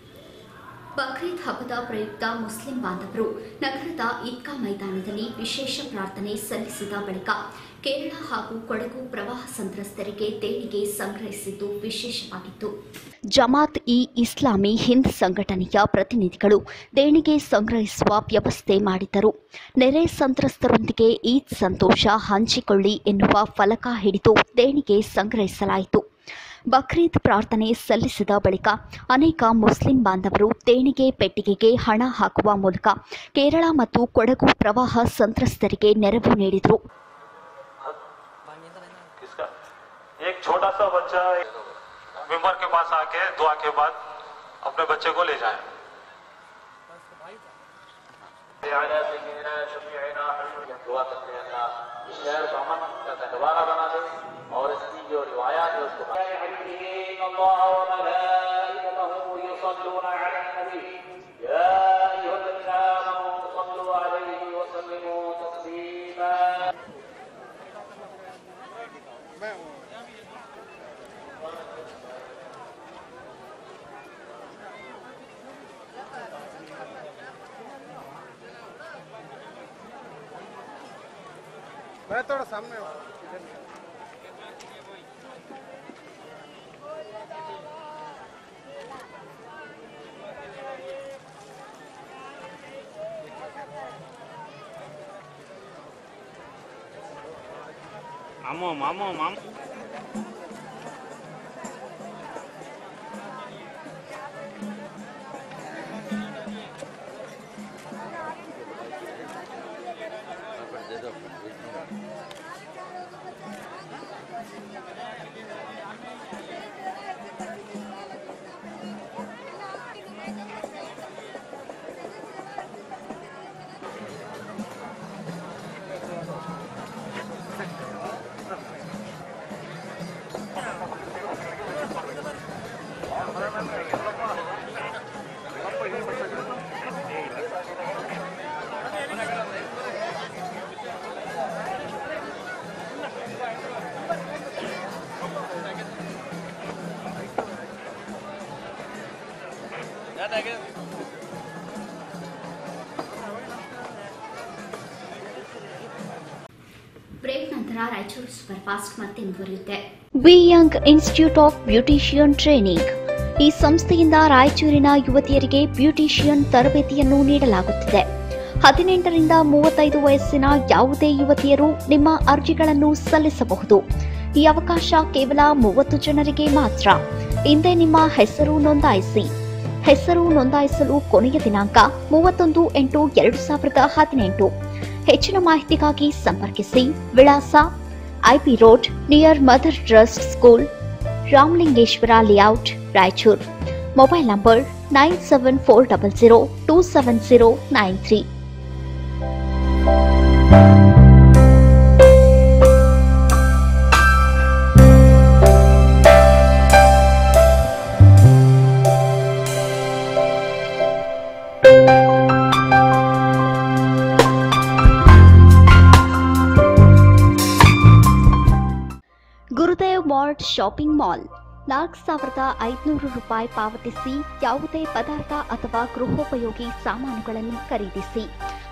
ಬಕ್ರೀದ್ ಹಬ್ಬದ ಪ್ರಯುಕ್ತ ಮುಸ್ಲಿಂ ಬಾಂಧವರು ನಗರದ ಈದ್ಗಾ ಮೈದಾನದಲ್ಲಿ ವಿಶೇಷ ಪ್ರಾರ್ಥನೆ ಸಲ್ಲಿಸಿದ ಬಳಿಕ ಕೇರಳ ಹಾಗೂ ಕೊಡಗು ಪ್ರವಾಹ ಸಂತ್ರಸ್ತರಿಗೆ ದೇಣಿಗೆ ಸಂಗ್ರಹಿಸಿದ್ದು ವಿಶೇಷವಾಗಿತ್ತು. ಜಮಾತ್ ಇ ಇಸ್ಲಾಮಿ ಹಿಂದ್ ಸಂಘಟನೆಯ ಪ್ರತಿನಿಧಿಗಳು ದೇಣಿಗೆ ಸಂಗ್ರಹಿಸುವ ವ್ಯವಸ್ಥೆ ಮಾಡಿದ್ದರು. ನೆರೆ ಸಂತ್ರಸ್ತರೊಂದಿಗೆ ಈದ್ ಸಂತೋಷ ಹಂಚಿಕೊಳ್ಳಿ ಎನ್ನುವ ಫಲಕ ಹಿಡಿದು ದೇಣಿಗೆ ಸಂಗ್ರಹಿಸಲಾಯಿತು. ಬಕ್ರೀದ್ ಪ್ರಾರ್ಥನೆ ಸಲ್ಲಿಸಿದ ಬಳಿಕ ಅನೇಕ ಮುಸ್ಲಿಂ ಬಾಂಧವರು ದೇಣಿಗೆ ಪೆಟ್ಟಿಗೆಗೆ ಹಣ ಹಾಕುವ ಮೂಲಕ ಕೇರಳ ಮತ್ತು ಕೊಡಗು ಪ್ರವಾಹ ಸಂತ್ರಸ್ತರಿಗೆ ನೆರವು ನೀಡಿದರು. एक छोटा सा बच्चा मेंबर के पास आके दुआ के बाद अपने बच्चे को ले जाए. दुआ करते हैं अल्लाह इस शहर को अमन का गहवारा बना दे और इसकी जो रिवायात है उसको अल्लाह व मलाइकतहु युसल्लूना अला नबी या अय्युहल्लज़ीना आमनू सल्लू अलैहि व सल्लिमू तस्लीमा. मैं थोड़ा सामने हूँ. मामो मामो मामो ಬ್ರೇಕ್ ನಂತರ ರಾಯಚೂರು ಸೂಪರ್ ಫಾಸ್ಟ್ ಮತ್ತೆ ಮುಂದುವರಿಯುತ್ತೆ. V young institute of beautician training. ಈ ಸಂಸ್ಥೆಯಿಂದ ರಾಯಚೂರಿನ ಯುವತಿಯರಿಗೆ ಬ್ಯೂಟಿಷಿಯನ್ ತರಬೇತಿಯನ್ನು ನೀಡಲಾಗುತ್ತಿದೆ. 18 ರಿಂದ 35 ವಯಸ್ಸಿನ ಯಾವುದೇ ಯುವತಿಯರು ನಿಮ್ಮ ಅರ್ಜಿಗಳನ್ನು ಸಲ್ಲಿಸಬಹುದು. ಈ ಅವಕಾಶ ಕೇವಲ 30 ಜನರಿಗೆ ಮಾತ್ರ. ಹಿಂದೆ ನಿಮ್ಮ ಹೆಸರು ನೋಂದಾಯಿಸಿ. ಹೆಸರು ನೋಂದಾಯಿಸಲು ಕೊನೆಯ ದಿನಾಂಕ 31/8/2018. ಹೆಚ್ಚಿನ ಮಾಹಿತಿಗಾಗಿ ಸಂಪರ್ಕಿಸಿ. ವಿಳಾಸ IP road near mother trust school, Ramalingeshwara layout, Raichur. Mobile number 9740027093. Gurudev mart shopping mall. 4,500 ರೂಪಾಯಿ ಪಾವತಿಸಿ ಯಾವುದೇ ಪದಾರ್ಥ ಅಥವಾ ಗೃಹೋಪಯೋಗಿ ಸಾಮಾನುಗಳನ್ನು ಖರೀದಿಸಿ.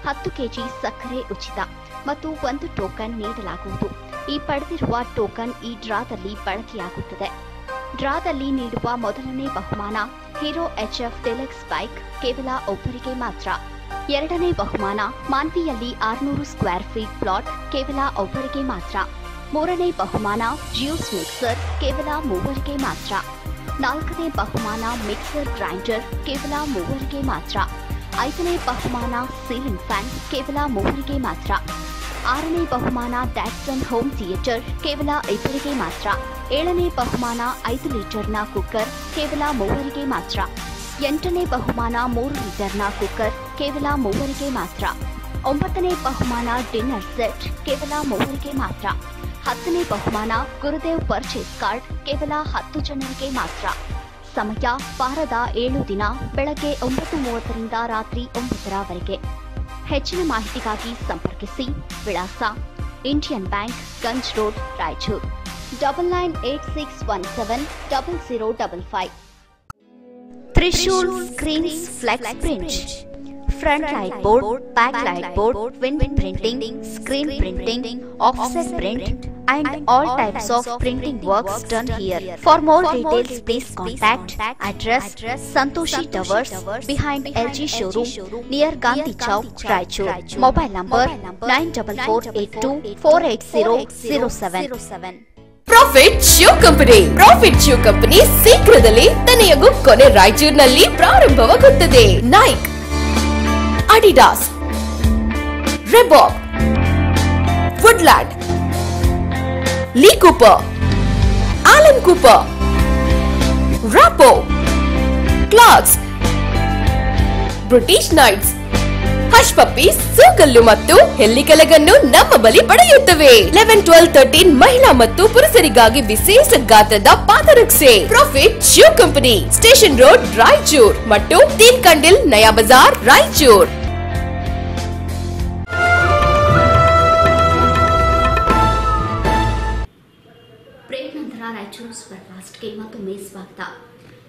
10 ಕೆಜಿ ಸಕ್ಕರೆ ಉಚಿತ ಮತ್ತು 1 ಟೋಕನ್ ನೀಡಲಾಗುವುದು. ಈ ಪಡೆದಿರುವ ಟೋಕನ್ ಈ ಡ್ರಾದಲ್ಲಿ ಬಳಕೆಯಾಗುತ್ತದೆ. ಡ್ರಾದಲ್ಲಿ ನೀಡುವ ಮೊದಲನೇ ಬಹುಮಾನ ಹೀರೋ HF ಡೆಲಕ್ಸ್ ಬೈಕ್, ಕೇವಲ ಒಬ್ಬರಿಗೆ ಮಾತ್ರ. ಎರಡನೇ ಬಹುಮಾನ ಮಾನ್ವಿಯಲ್ಲಿ 600 ಸ್ಕ್ವೇರ್ ಫೀಟ್ ಪ್ಲಾಟ್, ಕೇವಲ ಒಬ್ಬರಿಗೆ ಮಾತ್ರ. ಮೂರನೇ ಬಹುಮಾನ ಜ್ಯೂಸ್ ಮಿಕ್ಸರ್, ಕೇವಲ 3 ಮಾತ್ರ. ನಾಲ್ಕನೇ ಬಹುಮಾನ ಮಿಕ್ಸರ್ ಗ್ರೈಂಡರ್, ಕೇವಲ 3 ಮಾತ್ರ. ಐದನೇ ಬಹುಮಾನ ಸೀಲಿಂಗ್ ಫ್ಯಾನ್, ಕೇವಲ 3 ಮಾತ್ರ. ಆರನೇ ಬಹುಮಾನ ಡ್ಯಾಟ್ಸನ್ ಹೋಮ್ ಥಿಯೇಟರ್, ಕೇವಲ 2 ಮಾತ್ರ. ಏಳನೇ ಬಹುಮಾನ 5 ಲೀಟರ್ನ ಕುಕ್ಕರ್, ಕೇವಲ 3 ಮಾತ್ರ. ಎಂಟನೇ ಬಹುಮಾನ 3 ಲೀಟರ್ನ ಕುಕ್ಕರ್, ಕೇವಲ 3 ಮಾತ್ರ. ಒಂಬತ್ತನೇ ಬಹುಮಾನ ಡಿನ್ನರ್ ಸೆಟ್, ಕೇವಲ 3 ಮಾತ್ರ. 10ನೇ ಬಹುಮಾನ ಗುರುದೇವ್ ಪರ್ಚೇಸ್ ಕಾರ್ಡ್, ಕೇವಲ 10 ಜನರಿಗೆ ಮಾತ್ರ. ಸಮಯ ವಾರದ 7 ದಿನ ಬೆಳಗ್ಗೆ 9:30ರಿಂದ ರಾತ್ರಿ 9ರವರೆಗೆ. ಹೆಚ್ಚಿನ ಮಾಹಿತಿಗಾಗಿ ಸಂಪರ್ಕಿಸಿ. ವಿಳಾಸ Indian bank, Ganj road, Raichur. 9986170055. Trishul screens flex print. Front light board, back light board, wind printing, screen printing, offset print and all types of printing works done here. For more details, please contact. Address Santoshi Towers behind LG showroom near Gandhi Chowk, Raichur. Mobile number 9482480007. Profit shoe company. Profit shoe company ಶೀಘ್ರದಲ್ಲೇ ತನೆಯಗೂ ಕೊನೆ ರಾಯಚೂರಿನಲ್ಲಿ ಪ್ರಾರಂಭವಾಗುತ್ತದೆ. Nike, Adidas, Reebok, Woodland, Lee Cooper, Allen Cooper, ರಾಪೋ, Clarks, British Knights, Hush Puppies, ಸೂಕಲ್ಲು ಮತ್ತು ಹೆಲ್ಲಿಕಲಗನ್ನು ನಮ್ಮ ಬಳಿ ಪಡೆಯುತ್ತವೆ. 11, 12, 13 ಮಹಿಳಾ ಮತ್ತು ಪುರುಷರಿಗಾಗಿ ವಿಶೇಷ ಗಾತ್ರದ ಪಾದರಕ್ಷೆ. Profit shoe company, station road, Raichur ಮತ್ತು ತೀನ್ ಕಂಡಿಲ್, ನಯಾ ಬಜಾರ್, ರಾಯಚೂರ್. ರಾಯಚೂರು ಸೂಪರ್ಫಾಸ್ಟ್ಗೆ ಮತ್ತೊಮ್ಮೆ ಸ್ವಾಗತ.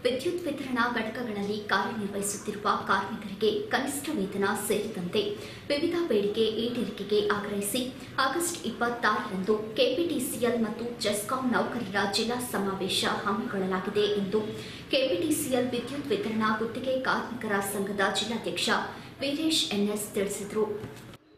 ವಿದ್ಯುತ್ ವಿತರಣಾ ಘಟಕಗಳಲ್ಲಿ ಕಾರ್ಯನಿರ್ವಹಿಸುತ್ತಿರುವ ಕಾರ್ಮಿಕರಿಗೆ ಕನಿಷ್ಠ ವೇತನ ಸೇರಿದಂತೆ ವಿವಿಧ ಬೇಡಿಕೆ ಈಡೇರಿಕೆಗೆ ಆಗ್ರಹಿಸಿ ಆಗಸ್ಟ್ 26ರಂದು ಕೆಪಿಟಿಸಿಎಲ್ ಮತ್ತು ಜೆಸ್ಕಾಂ ನೌಕರರ ಜಿಲ್ಲಾ ಸಮಾವೇಶ ಹಮ್ಮಿಕೊಳ್ಳಲಾಗಿದೆ ಎಂದು ಕೆಪಿಟಿಸಿಎಲ್ ವಿದ್ಯುತ್ ವಿತರಣಾ ಗುತ್ತಿಗೆ ಕಾರ್ಮಿಕರ ಸಂಘದ ಜಿಲ್ಲಾಧ್ಯಕ್ಷ ವೀರೇಶ್ ಎನ್ಎಸ್ ತಿಳಿಸಿದರು.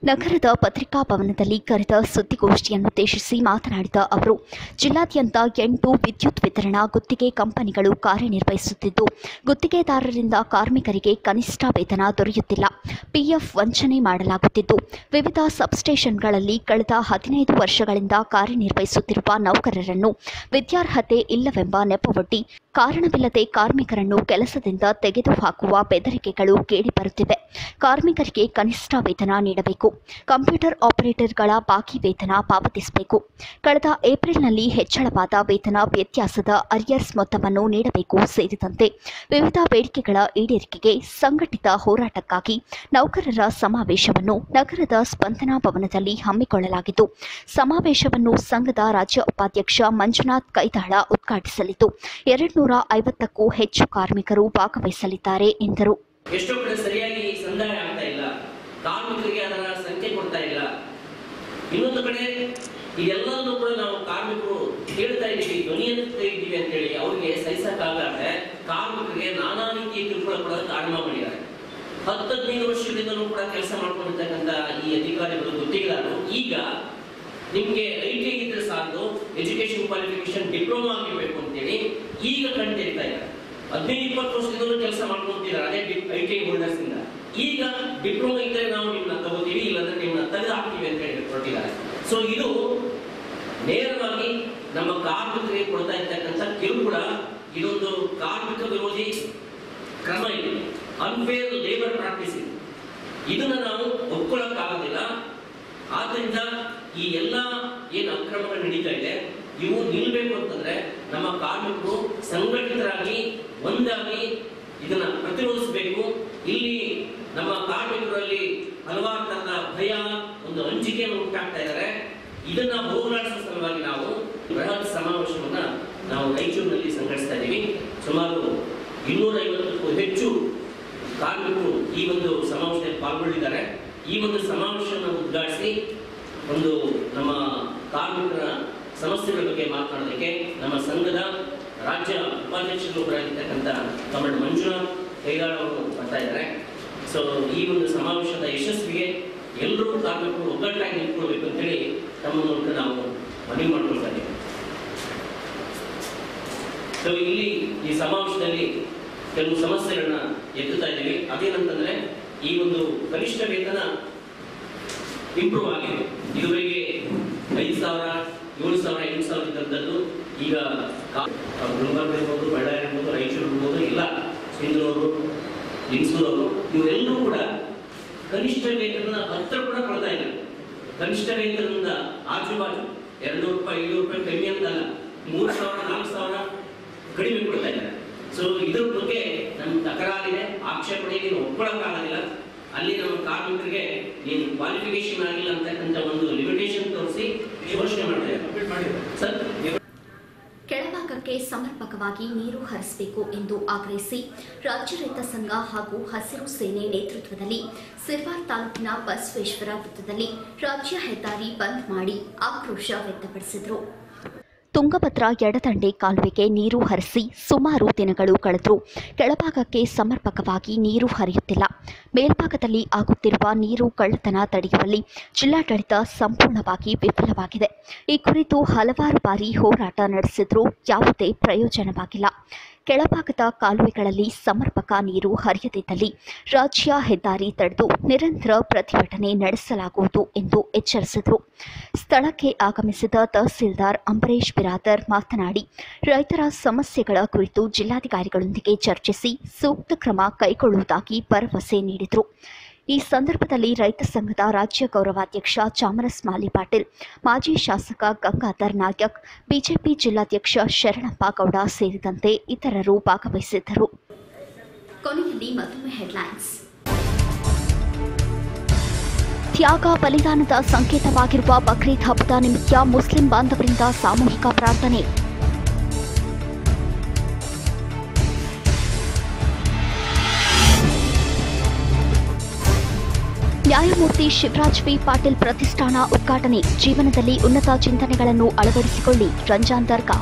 ನಗರದ ಪತ್ರಿಕಾ ಭವನದಲ್ಲಿ ಕರೆದ ಸುದ್ದಿಗೋಷ್ಠಿಯನ್ನುದ್ದೇಶಿಸಿ ಮಾತನಾಡಿದ ಅವರು, ಜಿಲ್ಲಾದ್ಯಂತ 8 ವಿದ್ಯುತ್ ವಿತರಣಾ ಗುತ್ತಿಗೆ ಕಂಪನಿಗಳು ಕಾರ್ಯನಿರ್ವಹಿಸುತ್ತಿದ್ದು, ಗುತ್ತಿಗೆದಾರರಿಂದ ಕಾರ್ಮಿಕರಿಗೆ ಕನಿಷ್ಠ ವೇತನ ದೊರೆಯುತ್ತಿಲ್ಲ. ಪಿಎಫ್ ವಂಚನೆ ಮಾಡಲಾಗುತ್ತಿದ್ದು, ವಿವಿಧ ಸಬ್ಸ್ಟೇಷನ್ಗಳಲ್ಲಿ ಕಳೆದ 15 ವರ್ಷಗಳಿಂದ ಕಾರ್ಯನಿರ್ವಹಿಸುತ್ತಿರುವ ನೌಕರರನ್ನು ವಿದ್ಯಾರ್ಹತೆ ಇಲ್ಲವೆಂಬ ನೆಪವೊಡ್ಡಿ ಕಾರಣವಿಲ್ಲದೆ ಕಾರ್ಮಿಕರನ್ನು ಕೆಲಸದಿಂದ ತೆಗೆದುಹಾಕುವ ಬೆದರಿಕೆಗಳು ಕೇಳಿಬರುತ್ತಿವೆ. ಕಾರ್ಮಿಕರಿಗೆ ಕನಿಷ್ಠ ವೇತನ ನೀಡಬೇಕು. ಕಂಪ್ಯೂಟರ್ ಆಪರೇಟರ್ಗಳ ಬಾಕಿ ವೇತನ ಪಾವತಿಸಬೇಕು. ಕಳೆದ ಏಪ್ರಿಲ್ನಲ್ಲಿ ಹೆಚ್ಚಳವಾದ ವೇತನ ವ್ಯತ್ಯಾಸದ ಅರಿಯರ್ಸ್ ಮೊತ್ತವನ್ನು ನೀಡಬೇಕು ಸೇರಿದಂತೆ ವಿವಿಧ ಬೇಡಿಕೆಗಳ ಈಡೇರಿಕೆಗೆ ಸಂಘಟಿತ ಹೋರಾಟಕ್ಕಾಗಿ ನೌಕರರ ಸಮಾವೇಶವನ್ನು ನಗರದ ಸ್ಪಂದನಾ ಭವನದಲ್ಲಿ ಹಮ್ಮಿಕೊಳ್ಳಲಾಗಿದ್ದು, ಸಮಾವೇಶವನ್ನು ಸಂಘದ ರಾಜ್ಯ ಉಪಾಧ್ಯಕ್ಷ ಮಂಜುನಾಥ್ ಕೈದಾಳ ಉದ್ಘಾಟಿಸಲಿದ್ದು, 250ಕ್ಕೂ ಹೆಚ್ಚು ಕಾರ್ಮಿಕರು ಭಾಗವಹಿಸಲಿದ್ದಾರೆ ಎಂದರು. ಎಷ್ಟೋ ಕಡೆ ಸರಿಯಾಗಿ ಸಂದಾಯ ಆಗ್ತಾ ಇಲ್ಲ, ಕಾರ್ಮಿಕರಿಗೆ ಅದರ ಸಂಖ್ಯೆ ಕೊಡ್ತಾ ಇಲ್ಲ. ಇನ್ನೊಂದು ಕಡೆ ಇದೆಲ್ಲದನ್ನು ಕೂಡ ನಾವು ಕಾರ್ಮಿಕರು ಹೇಳ್ತಾ ಇದ್ದೀವಿ, ಧ್ವನಿ ಎತ್ತುತ್ತಾ ಇದ್ದೀವಿ ಅಂತ ಹೇಳಿ ಅವರಿಗೆ ಸಹಿಸಕ್ಕಾಗದೆ ಕಾರ್ಮಿಕರಿಗೆ ನಾನಾ ರೀತಿಯ ಕಿರುಕುಳ ಕೊಡೋದಕ್ಕೆ ಆರಂಭ ಮಾಡಿದ್ದಾರೆ. 10-15 ವರ್ಷಗಳಿಂದಲೂ ಕೂಡ ಕೆಲಸ ಮಾಡ್ಕೊಂಡಿರ್ತಕ್ಕಂಥ ಈ ಅಧಿಕಾರಿಗಳು, ಗುತ್ತಿಗೆದಾರರು ಈಗ ನಿಮ್ಗೆ ಐಟಿ ಇದ್ರೆ ಸಾಕು, ಎಜುಕೇಶನ್ ಕ್ವಾಲಿಫಿಕೇಶನ್ ಡಿಪ್ಲೊಮಾ ಆಗಿರ್ಬೇಕು ಅಂತೇಳಿ ಈಗ ಕಂಡಿರ್ತಾ ಇದ್ದಾರೆ. 15-20 ವರ್ಷದಿಂದಲೂ ಕೆಲಸ ಮಾಡ್ಕೊಂತಿದ್ದಾರೆ ಅದೇ ಐಟಿ ಹೋಲ್ಡರ್ಸ್ ಇಂದ. ಈಗ ಡಿಪ್ಲೊಮಾ ಇದ್ರೆ ನಾವು ನಿಮ್ಮನ್ನ ತಗೋತೀವಿ, ಇಲ್ಲಾಂದ್ರೆ ನಿಮ್ಮನ್ನ ತೆಗೆದು ಹಾಕ್ತೀವಿ ಅಂತ ಹೇಳಿ ಕೊಟ್ಟಿದ್ದಾರೆ. ಸೊ ಇದು ನೇರವಾಗಿ ನಮ್ಮ ಕಾರ್ಮಿಕರಿಗೆ ಕೊಡ್ತಾ ಇರ್ತಕ್ಕಂಥ ಕಿರುಕುಳ. ಇದೊಂದು ಕಾರ್ಮಿಕ ವಿರೋಧಿ ಕ್ರಮ, ಇದು ಅನ್ಫೇರ್ ಲೇಬರ್ ಪ್ರಾಕ್ಟೀಸ್. ಇದನ್ನ ನಾವು ಒಪ್ಕೊಳ್ಳಕ್ಕಾಗೋದಿಲ್ಲ. ಆದ್ರಿಂದ ಈ ಎಲ್ಲ ಏನು ಅಕ್ರಮಗಳು ನಡೀತಾ ಇದೆ ಇವು ನಿಲ್ಬೇಕು ಅಂತಂದ್ರೆ ನಮ್ಮ ಕಾರ್ಮಿಕರು ಸಂಘಟಿತರಾಗಿ ಒಂದಾಗಿ ಇದನ್ನ ಪ್ರತಿರೋಧಿಸಬೇಕು. ಇಲ್ಲಿ ನಮ್ಮ ಕಾರ್ಮಿಕರಲ್ಲಿ ಹಲವಾರು ತರದ ಭಯ, ಒಂದು ಹಂಚಿಕೆಯನ್ನು ಉಂಟಾಗ್ತಾ ಇದ್ದಾರೆ. ಇದನ್ನ ಹೋಗಲಾಡಿಸುವ ಸಲುವಾಗಿ ನಾವು ಬೃಹತ್ ಸಮಾವೇಶವನ್ನ ನಾವು ರಾಯಚೂರಿನಲ್ಲಿ ಸಂಘಟಿಸ್ತಾ ಇದ್ದೀವಿ. ಸುಮಾರು 250ಕ್ಕೂ ಹೆಚ್ಚು ಕಾರ್ಮಿಕರು ಈ ಒಂದು ಸಮಾವೇಶದಲ್ಲಿ ಪಾಲ್ಗೊಂಡಿದ್ದಾರೆ. ಈ ಒಂದು ಸಮಾವೇಶವನ್ನು ಉದ್ಘಾಟಿಸಿ ಒಂದು ನಮ್ಮ ಕಾರ್ಮಿಕರ ಸಮಸ್ಯೆಗಳ ಬಗ್ಗೆ ಮಾತನಾಡೋದಕ್ಕೆ ನಮ್ಮ ಸಂಘದ ರಾಜ್ಯ ಉಪಾಧ್ಯಕ್ಷರು ಆಗಿರ್ತಕ್ಕಂಥ ಕಮಲ್ ಮಂಜುನಾಥ್ ಕೈದಾಳ ಅವರು ಬರ್ತಾ ಇದ್ದಾರೆ. ಸೊ ಈ ಒಂದು ಸಮಾವೇಶದ ಯಶಸ್ವಿಗೆ ಎಲ್ಲರೂ ಕಾರ್ಮಿಕರು ಒಗ್ಗಟ್ಟಾಗಿ ನಿಂತ್ಕೊಳ್ಬೇಕು ಅಂತೇಳಿ ತಮ್ಮ ಮೂಲಕ ನಾವು ಮನವಿ ಮಾಡ್ಕೊಳ್ತಾ ಇದ್ದೀವಿ. ಸೊ ಇಲ್ಲಿ ಈ ಸಮಾವೇಶದಲ್ಲಿ ಕೆಲವು ಸಮಸ್ಯೆಗಳನ್ನ ಎತ್ತುತ್ತಾ ಇದ್ದೀವಿ. ಅದೇನಂತಂದ್ರೆ ಈ ಒಂದು ಕನಿಷ್ಠ ವೇತನ ಇಂಪ್ರೂವ್ ಆಗಿದೆ. ಇದುವರೆಗೆ 5,000, 7,000, 8,000 ಇದ್ದಂಥದ್ದು ಈಗ ಗುಲ್ಬರ್ಗ ಇರ್ಬೋದು, ಬಳ್ಳಾರಿ ಇರ್ಬೋದು, ರಾಯಚೂರು ಇರ್ಬೋದು, ಇಲ್ಲ ಸಿಂಧೂರು, ಲಿಂಗಸೂರವರು ಇವರೆಲ್ಲರೂ ಕೂಡ ಕನಿಷ್ಠ ವೇತನದ ಹತ್ರ ಕೂಡ ಕೊಡ್ತಾ ಇಲ್ಲ. ಕನಿಷ್ಠ ವೇತನದಿಂದ ಆಜುಬಾಜು 200 ರೂಪಾಯಿ, 500 ರೂಪಾಯಿ ಕಡಿಮೆ ಅಂತಲ್ಲ, 3,000, 4,000 ಕಡಿಮೆ ಕೊಡ್ತಾ ಇದ್ದಾರೆ. ಸೊ ಇದ್ರ ಬಗ್ಗೆ ನಮ್ಮ ತಕರಾರಿದೆ, ಆಕ್ಷೇಪಣೆ ನೀನು ಒಪ್ಕೊಳ್ಳೋಕ್ಕಾಗೋದಿಲ್ಲ. ಅಲ್ಲಿ ನಮ್ಮ ಕಾರ್ಮಿಕರಿಗೆ ನೀನು ಕ್ವಾಲಿಫಿಕೇಶನ್ ಆಗಿಲ್ಲ ಅಂತಕ್ಕಂಥ ಒಂದು ಲಿಮಿಟೇಷನ್ ತೋರಿಸಿ ಘೋಷಣೆ ಮಾಡಿದ್ದಾರೆ ಸರ್. ಕೆಳಭಾಗಕ್ಕೆ ಸಮರ್ಪಕವಾಗಿ ನೀರು ಹರಿಸಬೇಕು ಎಂದು ಆಗ್ರಹಿಸಿ ರಾಜ್ಯ ರೈತ ಸಂಘ ಹಾಗೂ ಹಸಿರು ಸೇನೆ ನೇತೃತ್ವದಲ್ಲಿ ಸಿರ್ವಾರ್ ತಾಲೂಕಿನ ಬಸವೇಶ್ವರ ವೃತ್ತದಲ್ಲಿ ರಾಜ್ಯ ಹೆದ್ದಾರಿ ಬಂದ್ ಮಾಡಿ ಆಕ್ರೋಶ ವ್ಯಕ್ತಪಡಿಸಿದರು. ತುಂಗಭದ್ರಾ ಎಡದಂಡೆ ಕಾಲುವೆಗೆ ನೀರು ಹರಿಸಿ ಸುಮಾರು ದಿನಗಳು ಕಳೆದರೂ ಕೆಳಭಾಗಕ್ಕೆ ಸಮರ್ಪಕವಾಗಿ ನೀರು ಹರಿಯುತ್ತಿಲ್ಲ. ಮೇಲ್ಭಾಗದಲ್ಲಿ ಆಗುತ್ತಿರುವ ನೀರು ಕಳ್ಳತನ ತಡೆಯುವಲ್ಲಿ ಜಿಲ್ಲಾಡಳಿತ ಸಂಪೂರ್ಣವಾಗಿ ವಿಫಲವಾಗಿದೆ. ಈ ಕುರಿತು ಹಲವಾರು ಬಾರಿ ಹೋರಾಟ ನಡೆಸಿದ್ರೂ ಯಾವುದೇ ಪ್ರಯೋಜನವಾಗಿಲ್ಲ. ಕೆಳಭಾಗದ ಕಾಲುವೆಗಳಲ್ಲಿ ಸಮರ್ಪಕ ನೀರು ಹರಿಯದಿದ್ದಲ್ಲಿ ರಾಜ್ಯ ಹೆದ್ದಾರಿ ತಡೆದು ನಿರಂತರ ಪ್ರತಿಭಟನೆ ನಡೆಸಲಾಗುವುದು ಎಂದು ಎಚ್ಚರಿಸಿದರು. ಸ್ಥಳಕ್ಕೆ ಆಗಮಿಸಿದ ತಹಸೀಲ್ದಾರ್ ಅಂಬರೀಶ್ ಬಿರಾದರ್ ಮಾತನಾಡಿ, ರೈತರ ಸಮಸ್ಯೆಗಳ ಕುರಿತು ಜಿಲ್ಲಾಧಿಕಾರಿಗಳೊಂದಿಗೆ ಚರ್ಚಿಸಿ ಸೂಕ್ತ ಕ್ರಮ ಕೈಗೊಳ್ಳುವುದಾಗಿ ಭರವಸೆ ನೀಡಿದರು. ಈ ಸಂದರ್ಭದಲ್ಲಿ ರೈತ ಸಂಘದ ರಾಜ್ಯ ಗೌರವಾಧ್ಯಕ್ಷ ಚಾಮರಸ್ ಮಾಲಿ ಪಾಟೀಲ್, ಮಾಜಿ ಶಾಸಕ ಗಂಗಾಧರ್ ನಾಯಕ್, ಬಿಜೆಪಿ ಜಿಲ್ಲಾಧ್ಯಕ್ಷ ಶರಣಪ್ಪ ಗೌಡ ಸೇರಿದಂತೆ ಇತರರು ಭಾಗವಹಿಸಿದ್ದರು. ಕೊನೆಯಲ್ಲಿ ಮತ್ತೊಮ್ಮೆ ಹೆಡ್ಲೈನ್ಸ್. ತ್ಯಾಗ ಬಲಿದಾನದ ಸಂಕೇತವಾಗಿರುವ ಬಕ್ರೀದ್ ಹಬ್ಬದ ನಿಮಿತ್ತ ಮುಸ್ಲಿಂ ಬಾಂಧವರಿಂದ ಸಾಮೂಹಿಕ ಪ್ರಾರ್ಥನೆ. ನ್ಯಾಯಮೂರ್ತಿ ಶಿವರಾಜ್ ವಿ ಪಾಟೀಲ್ ಪ್ರತಿಷ್ಠಾನ ಉದ್ಘಾಟನೆ. ಜೀವನದಲ್ಲಿ ಉನ್ನತ ಚಿಂತನೆಗಳನ್ನು ಅಳವಡಿಸಿಕೊಳ್ಳಿ. ರಂಜಾನ್ ದರ್ಗಾ.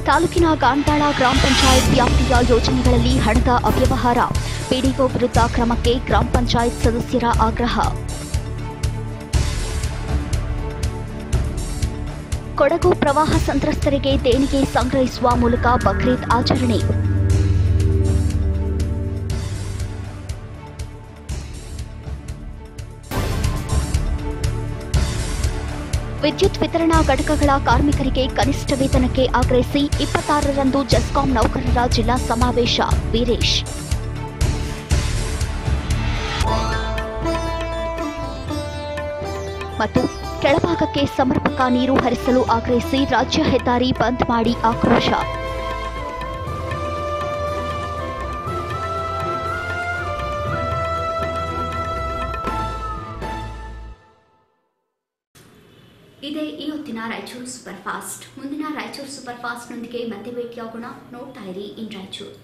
ತಾಲೂಕಿನ ಗಾಂಧಾಳ ಗ್ರಾಮ ಪಂಚಾಯತ್ ವ್ಯಾಪ್ತಿಯ ಯೋಜನೆಗಳಲ್ಲಿ ಹಣದ ಅವ್ಯವಹಾರ. ಪಿಡಿಒ ವಿರುದ್ಧ ಕ್ರಮಕ್ಕೆ ಗ್ರಾಮ ಪಂಚಾಯತ್ ಸದಸ್ಯರ ಆಗ್ರಹ. ಕೊಡಗು ಪ್ರವಾಹ ಸಂತ್ರಸ್ತರಿಗೆ ದೇಣಿಗೆ ಸಂಗ್ರಹಿಸುವ ಮೂಲಕ ಬಕ್ರೀದ್ ಆಚರಣೆ. ವಿದ್ಯುತ್ ವಿತರಣಾ ಘಟಕಗಳ ಕಾರ್ಮಿಕರಿಗೆ ಕನಿಷ್ಠ ವೇತನಕ್ಕೆ ಆಗ್ರಹಿಸಿ 26ರಂದು ಜೆಸ್ಕಾಂ ನೌಕರರ ಜಿಲ್ಲಾ ಸಮಾವೇಶ. ವೀರೇಶ್. ಮತ್ತು ಕೆಳಭಾಗಕ್ಕೆ ಸಮರ್ಪಕ ನೀರು ಹರಿಸಲು ಆಗ್ರಹಿಸಿ ರಾಜ್ಯ ಹೆದ್ದಾರಿ ಬಂದ್ ಮಾಡಿ ಆಕ್ರೋಶ. ಇದೇ ಈ ಹೊತ್ತಿನ ರಾಯಚೂರು ಸೂಪರ್ ಫಾಸ್ಟ್. ಮುಂದಿನ ರಾಯಚೂರು ಸೂಪರ್ ಫಾಸ್ಟ್ನೊಂದಿಗೆ ಮತ್ತೆ ಭೇಟಿಯಾಗೋಣ. ನೋಡ್ತಾ ಇರಿ in Raichur.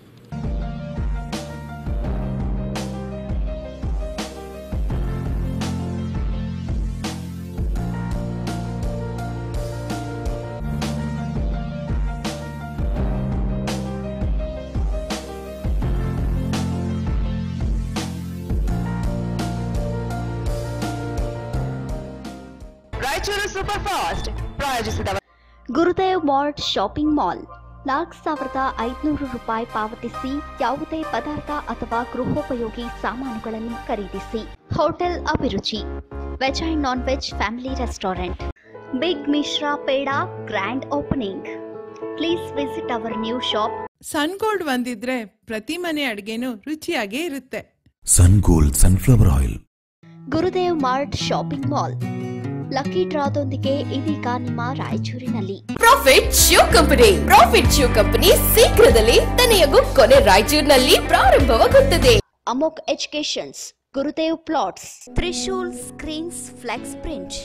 Raichur super fast ಪ್ರಾಯೋಜಿಸಿದವರು ಗುರುದೇವ್ ಮಾರ್ಟ್ ಶಾಪಿಂಗ್ ಮಾಲ್. 4,500 ರೂಪಾಯಿ ಪಾವತಿಸಿ ಯಾವುದೇ ಪದಾರ್ಥ ಅಥವಾ ಗೃಹೋಪಯೋಗಿ ಸಾಮಾನುಗಳನ್ನು ಖರೀದಿಸಿ. Hotel Abhiruchi, veg and non veg family restaurant. Big Mishra peda grand opening. Please visit our new shop. Sun Gold ಒಂದಿದ್ರೆ ಪ್ರತಿ ಮನೆ ಅಡಿಗೆನೂ ರುಚಿಯಾಗೇ ಇರುತ್ತೆ. Sun Gold sunflower oil. Gurudev mart shopping mall. Lucky ಡ್ರಾದೊಂದಿಗೆ ಇದೀಗ ನಿಮ್ಮ ರಾಯಚೂರಿನಲ್ಲಿ. Profit shoe company. Profit shoe company ಶೀಘ್ರದಲ್ಲೇ ತನೆಯಗೂ ಕೊನೆ ರಾಯಚೂರಿನಲ್ಲಿ ಪ್ರಾರಂಭವಾಗುತ್ತದೆ. ಅಮೋಕ್ educations, Gurudev plots, Trishul screens flex print.